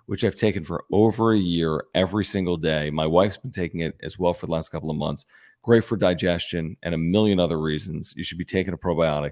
which I've taken for over a year every single day. My wife's been taking it as well for the last couple of months. Great for digestion and a million other reasons. You should be taking a probiotic.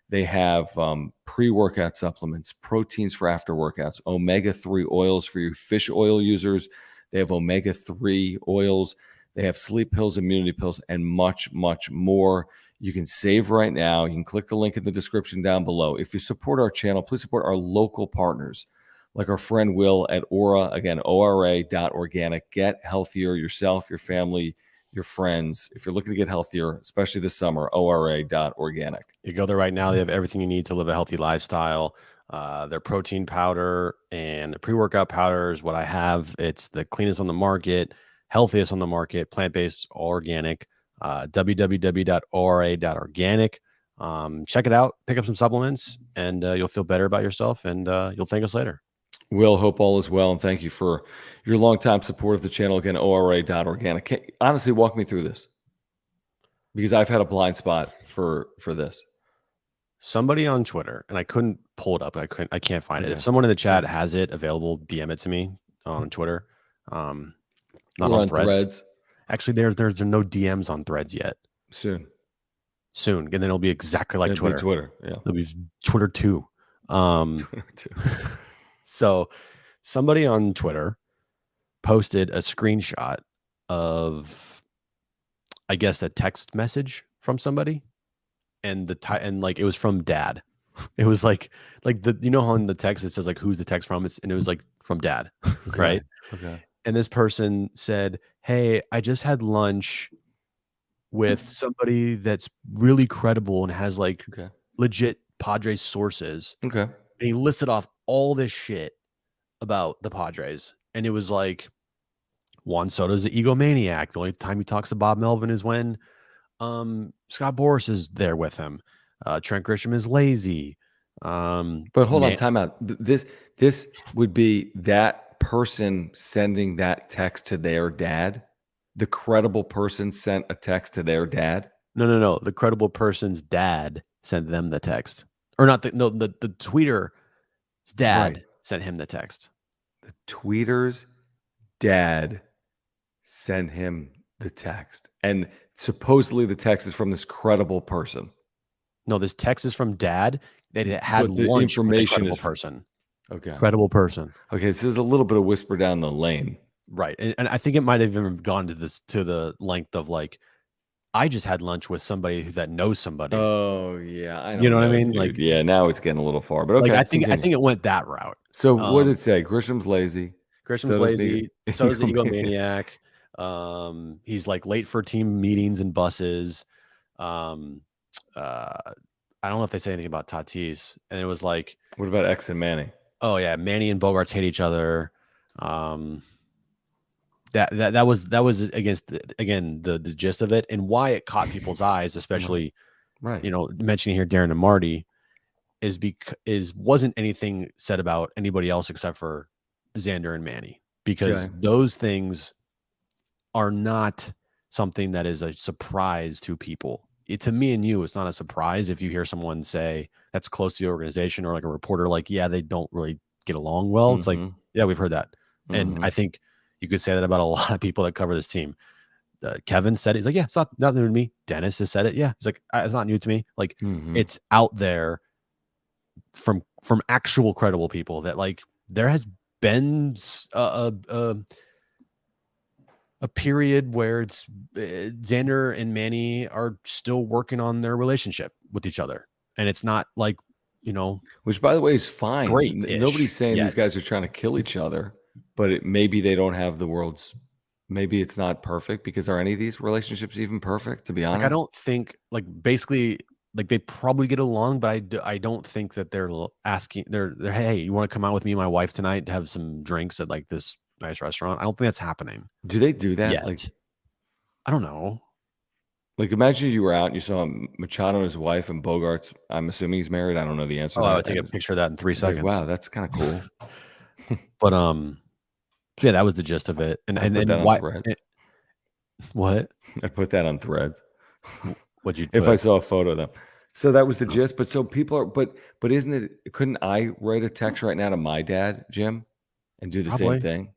They have pre-workout supplements, proteins for after workouts, omega-3 oils for your fish oil users. They have omega-3 oils. They have sleep pills, immunity pills, and much, much more. You can save right now. You can click the link in the description down below. If you support our channel, please support our local partners, like our friend Will at Aura. Again, ora.organic. Get healthier yourself, your family, your friends. If you're looking to get healthier, especially this summer, ora.organic. You go there right now. They have everything you need to live a healthy lifestyle. Their protein powder and the pre-workout powder is what I have. It's the cleanest on the market, healthiest on the market, plant-based, organic. www.ora.organic. Check it out. Pick up some supplements, and you'll feel better about yourself, and you'll thank us later. Will, hope all is well, and thank you for your longtime support of the channel. Again, ora.organic. Honestly, walk me through this, because I've had a blind spot for this. Somebody on Twitter, and I couldn't pull it up. I can't find it. Okay. If someone in the chat has it available, DM it to me on Twitter. Not We're on Threads. Actually, there's no DMs on Threads yet. Soon, and then it'll be exactly like it'll be Twitter. Yeah, It'll be Twitter 2. Twitter too. So somebody on Twitter posted a screenshot of, I guess, a text message from somebody, and like it was from dad. It was like the, you know how in the text it says like who's the text from, and it was like from dad, Okay. right? Okay. And this person said, "Hey, I just had lunch with somebody that's really credible and has like Okay. legit Padres sources." Okay. And he listed off all this shit about the Padres. And it was like, Juan Soto's the egomaniac. The only time he talks to Bob Melvin is when Scott Boras is there with him. Trent Grisham is lazy. But hold on, time out. This would be that person sending that text to their dad. The credible person sent a text to their dad. No. The credible person's dad sent them the text, or not? The tweeter's dad sent him the text. The tweeter's dad sent him the text, and supposedly the text is from this credible person. No, this text is from dad. They had But the lunch with a information credible is person. Okay. Credible person. Okay, so there's a little bit of whisper down the lane. Right. And I think it might have even gone to the length of like, I just had lunch with somebody that knows somebody. Oh yeah, I You know what I mean? dude. Like, yeah, now it's getting a little far, but okay. like I think it went that route. So what did it say? Grisham's lazy. Grisham's lazy. So's the egomaniac. He's like late for team meetings and buses. I don't know if they say anything about Tatis. And it was like, what about X and Manny? Oh yeah, Manny and Bogarts hate each other. That was against again the gist of it, and why it caught people's eyes, especially right. You know, mentioning here Darren and Marty is wasn't anything said about anybody else except for Xander and Manny, because those things are not something that is a surprise to people. To me and you, it's not a surprise if you hear someone say that's close to the organization, or like a reporter like, yeah, they don't really get along well. It's like, Yeah, we've heard that. And Mhm. I think you could say that about a lot of people that cover this team. Kevin said it. He's like, yeah, it's not new to me. Dennis has said it. Yeah, he's like, it's not new to me. Like, Mhm. it's out there from actual credible people that like there has been a period where it's Xander and Manny are still working on their relationship with each other, and it's not like, you know, Which, by the way, is fine. Nobody's great-ish saying these yet. guys are trying to kill each other, but maybe they don't have the world's. Maybe it's not perfect because are any of these relationships even perfect? To be Like, I honest, don't think like basically like they probably get along, but I don't think that they're asking. They're hey, you want to come out with me and my wife tonight to have some drinks at like this nice restaurant? I don't think that's happening do they do that? yet. I don't know. Like imagine you were out and you saw Machado and his wife and Bogarts. I'm assuming he's married. I don't know the answer Oh, to I that. would take a And picture of that in 3 it's like, seconds. wow, that's kind of cool. But yeah, that was the gist of it. And I put that on why? Threads. What? I put that on Threads. What'd you If I put? saw a photo of them. So that was the gist. But so people are, but isn't it? Couldn't I write a text right now to my dad, Jim, and do the same Probably, thing?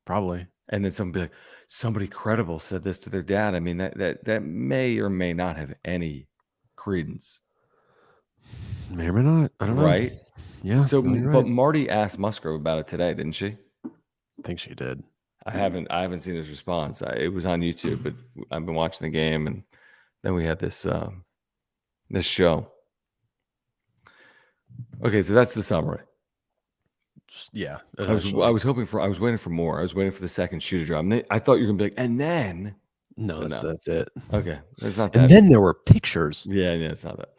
probably. And then somebody be like, somebody credible said this to their dad. I mean, that may or may not have any credence, May or may not. I don't know. right? Yeah, So, no, you're but right. Marty asked Musgrove about it today, didn't she? I think she did. I haven't seen his response. It was on YouTube, but I've been watching the game, and then we had this show. Okay, so that's the summary. Yeah, I was essentially. waiting for more. I was waiting for the second shoe to drop. And I thought you were gonna be like, and then, No, but no. that's it. Okay, it's not And that. then there were pictures. Yeah, it's not that.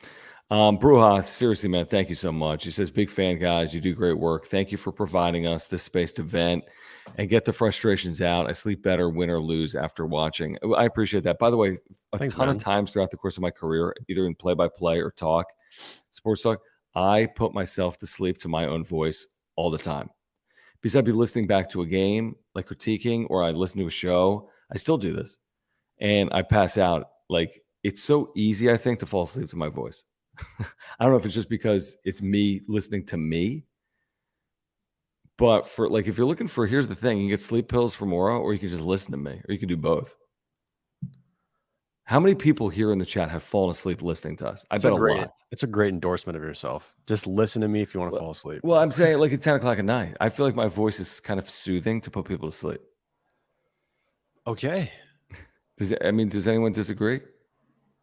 Bruja, seriously, man, thank you so much. He says, big fan, guys. You do great work. Thank you for providing us this space to vent and get the frustrations out. I sleep better, win or lose, after watching. I appreciate that. By the way, a Thanks, ton of man. times throughout the course of my career, either in play-by-play or talk, sports talk, I put myself to sleep to my own voice all the time. Because I'd be listening back to a game, like critiquing, or I listen to a show. I still do this. And I pass out. Like, it's so easy, I think, to fall asleep to my voice. I don't know if it's just because it's me listening to me, but for like, if you're looking for, here's the thing, you can get sleep pills for Mora, or you can just listen to me, or you can do both. How many people here in the chat have fallen asleep listening to us? I bet a lot. It's a great endorsement of yourself. Just listen to me if you want to fall asleep. Well, I'm saying like at 10 o'clock at night, I feel like my voice is kind of soothing to put people to sleep. Okay. Does anyone disagree?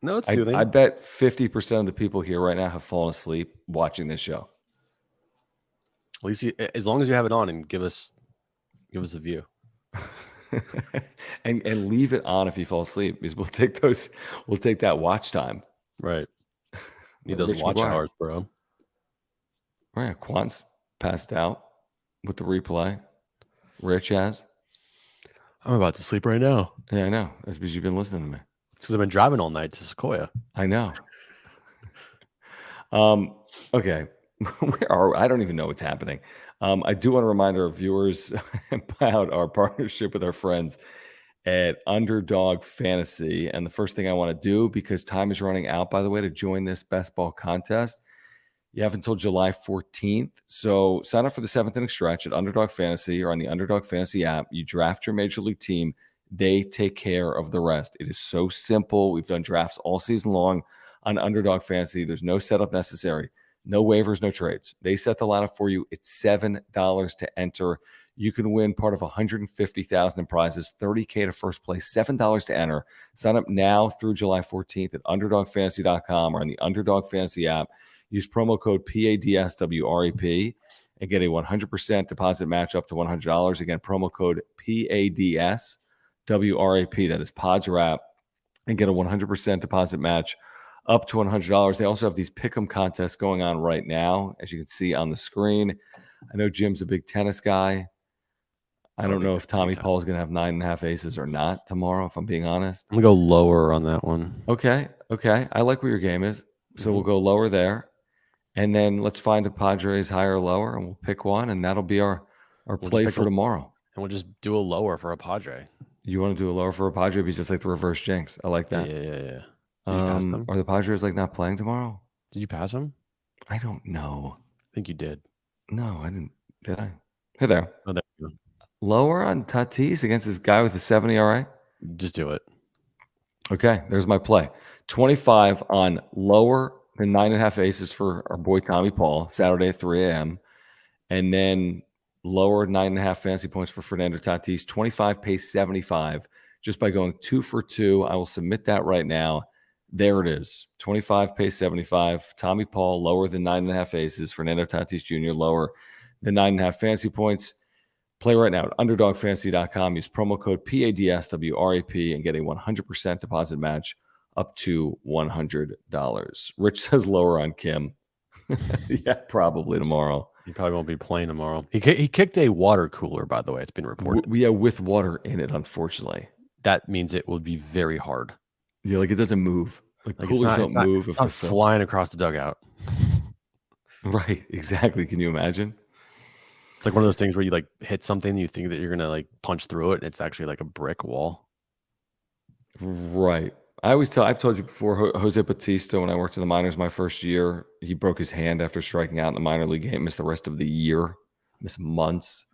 No, it's soothing. I bet 50% of the people here right now have fallen asleep watching this show. At least as long as you have it on and give us a view. and leave it on if you fall asleep, because we'll take that watch time. Right. Need those watch hours, bro. Right. Quant's passed out with the replay. Rich has. I'm about to sleep right now. Yeah, I know. That's because you've been listening to me. It's because I've been driving all night to Sequoia. I know. Okay. I don't even know what's happening. I do want to remind our viewers about our partnership with our friends at Underdog Fantasy. And the first thing I want to do, because time is running out, by the way, to join this best ball contest, you have until July 14th. So sign up for the 7th inning stretch at Underdog Fantasy or on the Underdog Fantasy app. You draft your major league team. They take care of the rest. It is so simple. We've done drafts all season long on Underdog Fantasy. There's no setup necessary. No waivers, no trades. They set the lineup for you. It's $7 to enter. You can win part of $150,000 in prizes, $30K to first place, $7 to enter. Sign up now through July 14th at UnderdogFantasy.com or on the Underdog Fantasy app. Use promo code PADSWREP and get a 100% deposit match up to $100. Again, promo code PADSWREP. That is Pods Wrap, and get a 100% deposit match up to $100. They also have these pick'em contests going on right now, as you can see on the screen. I know Jim's a big tennis guy. I don't know if Tommy Paul is going to have 9.5 aces or not tomorrow, if I'm being honest. I'm going to go lower on that one. Okay. I like where your game is. So we'll go lower there. And then let's find a Padres higher or lower, and we'll pick one, and that'll be our play for tomorrow. And we'll just do a lower for a Padre. You want to do a lower for a Padre because it's like the reverse jinx. I like that. Yeah. Did you pass them? Are the Padres like not playing tomorrow? Did you pass them? I don't know. I think you did. No, I didn't. Did I? Hey there. Oh, there. Lower on Tatis against this guy with a 70 ERA? Just do it. Okay, there's my play. 25 on lower than 9.5 aces for our boy Tommy Paul, Saturday at 3 a.m. And then lower 9.5 fantasy points for Fernando Tatis. 25 pays 75 just by going 2 for 2. I will submit that right now. There it is. 25 pays 75. Tommy Paul lower than 9.5 aces. Fernando Tatis Jr. lower than 9.5 fantasy points. Play right now at underdogfantasy.com. Use promo code PADSWRAP and get a 100% deposit match up to $100. Rich says lower on Kim. Yeah, probably tomorrow. He probably won't be playing tomorrow. He kicked a water cooler, by the way. It's been reported. Yeah, with water in it, unfortunately. That means it will be very hard. Yeah, like it doesn't move. Like coolers don't move. It's not flying across the dugout. Right, exactly. Can you imagine? It's like one of those things where you like hit something and you think that you're going to like punch through it. And it's actually like a brick wall. Right. I've told you before, Jose Bautista, when I worked in the minors my first year, he broke his hand after striking out in the minor league game, missed the rest of the year, missed months.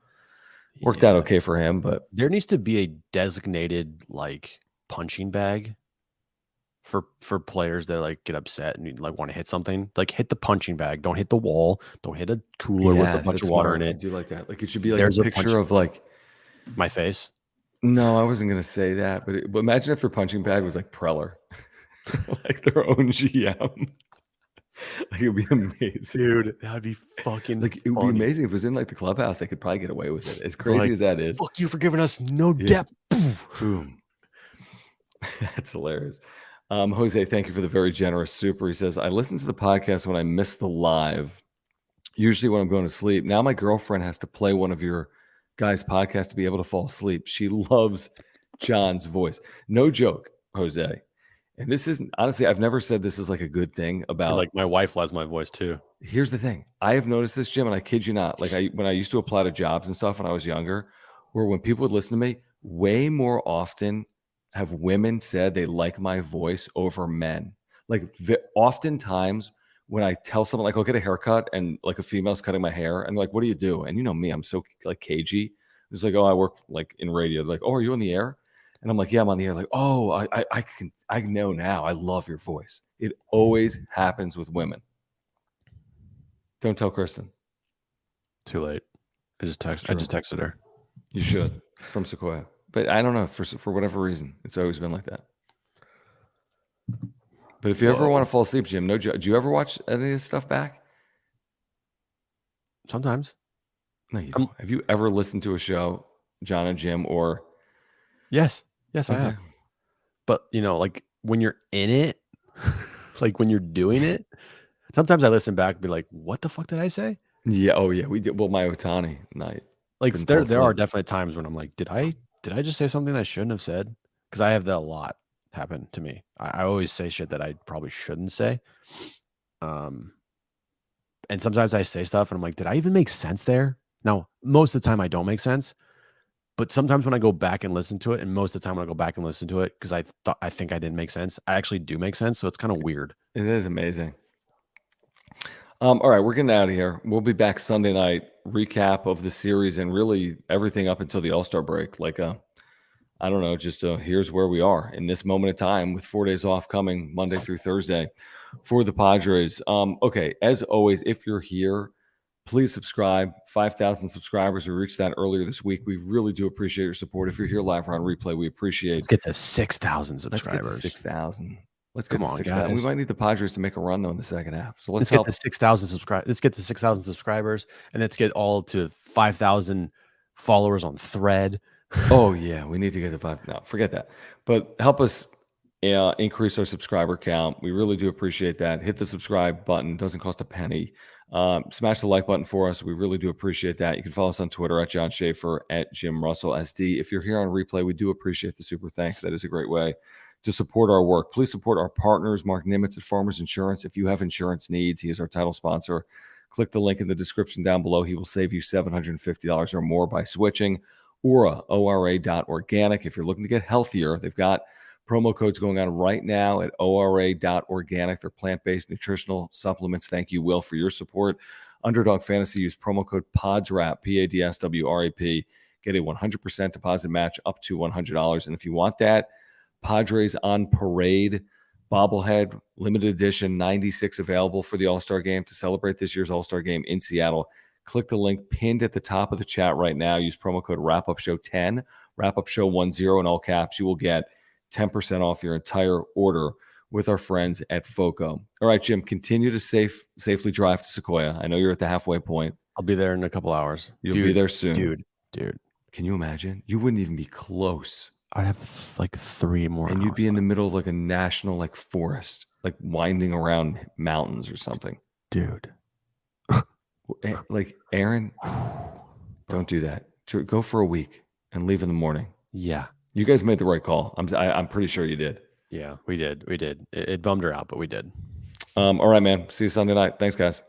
Worked out okay for him, but there needs to be a designated like punching bag for players that like get upset and like want to hit something. Like hit the punching bag. Don't hit the wall. Don't hit a cooler with a bunch of water in it. I do like that. Like it should be like a picture of like my face. No, I wasn't going to say that, but imagine if their punching bag was like Preller, like their own GM. Like it would be amazing, dude. That would be fucking. Like it would be amazing if it was in like the clubhouse. They could probably get away with it. As crazy as that is. Fuck you for giving us no depth. Boom. That's hilarious. Jose, thank you for the very generous super. He says, I listen to the podcast when I miss the live, usually when I'm going to sleep. Now my girlfriend has to play one of your guys' podcast to be able to fall asleep. She loves John's voice. No joke, Jose. And this isn't, honestly, I've never said this is like a good thing about. Like my wife loves my voice too. Here's the thing. I have noticed this, Jim, and I kid you not. Like when I used to apply to jobs and stuff when I was younger, where when people would listen to me, way more often have women said they like my voice over men. Like oftentimes when I tell someone, like I'll get a haircut and like a female's cutting my hair and like, what do you do? And you know me, I'm so like cagey. It's like, oh, I work like in radio. They're like, oh, are you on the air? And I'm like, yeah, I'm on the air. Like, oh, I know now. I love your voice. It always happens with women. Don't tell Kristen. Too late. I just texted her. You should, from Sequoia. But I don't know, for whatever reason, it's always been like that. But if you ever want to fall asleep, Jim, do you ever watch any of this stuff back? Sometimes. No, you don't. Have you ever listened to a show, John and Jim, or? Yes, I have. But you know, like when you're in it, like when you're doing it, sometimes I listen back and be like, "What the fuck did I say?" Yeah. Oh yeah, we did. Well, my Otani night. Like there are definitely times when I'm like, "Did I just say something I shouldn't have said?" Because I have that a lot happen to me. I always say shit that I probably shouldn't say. And sometimes I say stuff and I'm like, did I even make sense there? Now, most of the time I don't make sense. But sometimes when I go back and listen to it, and most of the time when I go back and listen to it, because I think I didn't make sense, I actually do make sense. So it's kind of weird. It is amazing. All right, we're getting out of here. We'll be back Sunday night, recap of the series and really everything up until the All-Star break. Like, I don't know, just here's where we are in this moment of time with 4 days off coming Monday through Thursday for the Padres. Okay, as always, if you're here, please subscribe. 5,000 subscribers. We reached that earlier this week. We really do appreciate your support. If you're here live or on replay, we appreciate it. Let's get to 6,000 subscribers. Let's get to 6,000. Let's get to 6,000. We might need the Padres to make a run, though, in the second half. So let's get to 6,000 subscribers. Let's get to 6,000 subscribers, and let's get all to 5,000 followers on Thread. Oh, yeah. We need to get to 5. No, forget that. But help us increase our subscriber count. We really do appreciate that. Hit the subscribe button. Doesn't cost a penny. Smash the like button for us. We really do appreciate that. You can follow us on Twitter at John Schaefer, at Jim Russell SD. If you're here on replay, we do appreciate the super thanks. That is a great way to support our work. Please support our partners, Mark Nimitz at Farmers Insurance. If you have insurance needs, he is our title sponsor. Click the link in the description down below. He will save you $750 or more by switching. ORA.organic. If you're looking to get healthier, they've got promo codes going on right now at ORA.organic. They're plant-based nutritional supplements. Thank you, Will, for your support. Underdog Fantasy, use promo code PODSWRAP, PADSWRAP. get a 100% deposit match up to $100. And if you want that Padres on Parade bobblehead, limited edition, 96 available for the All-Star game to celebrate this year's All-Star game in Seattle, click the link pinned at the top of the chat right now. Use promo code WrapUpShow10, WrapUpShow10 in all caps. You will get 10% off your entire order with our friends at FOCO. All right, Jim, continue to safely drive to Sequoia. I know you're at the halfway point. I'll be there in a couple hours. You'll be there soon. Dude. Can you imagine? You wouldn't even be close. I'd have like 3 more and hours you'd be in the left. middle of like a national like forest, like winding around mountains or something. Dude. Like, Aaron, don't do that. Go for a week and leave in the morning. Yeah. You guys made the right call. I'm pretty sure you did. Yeah, we did. It bummed her out, but we did. All right, man. See you Sunday night. Thanks, guys.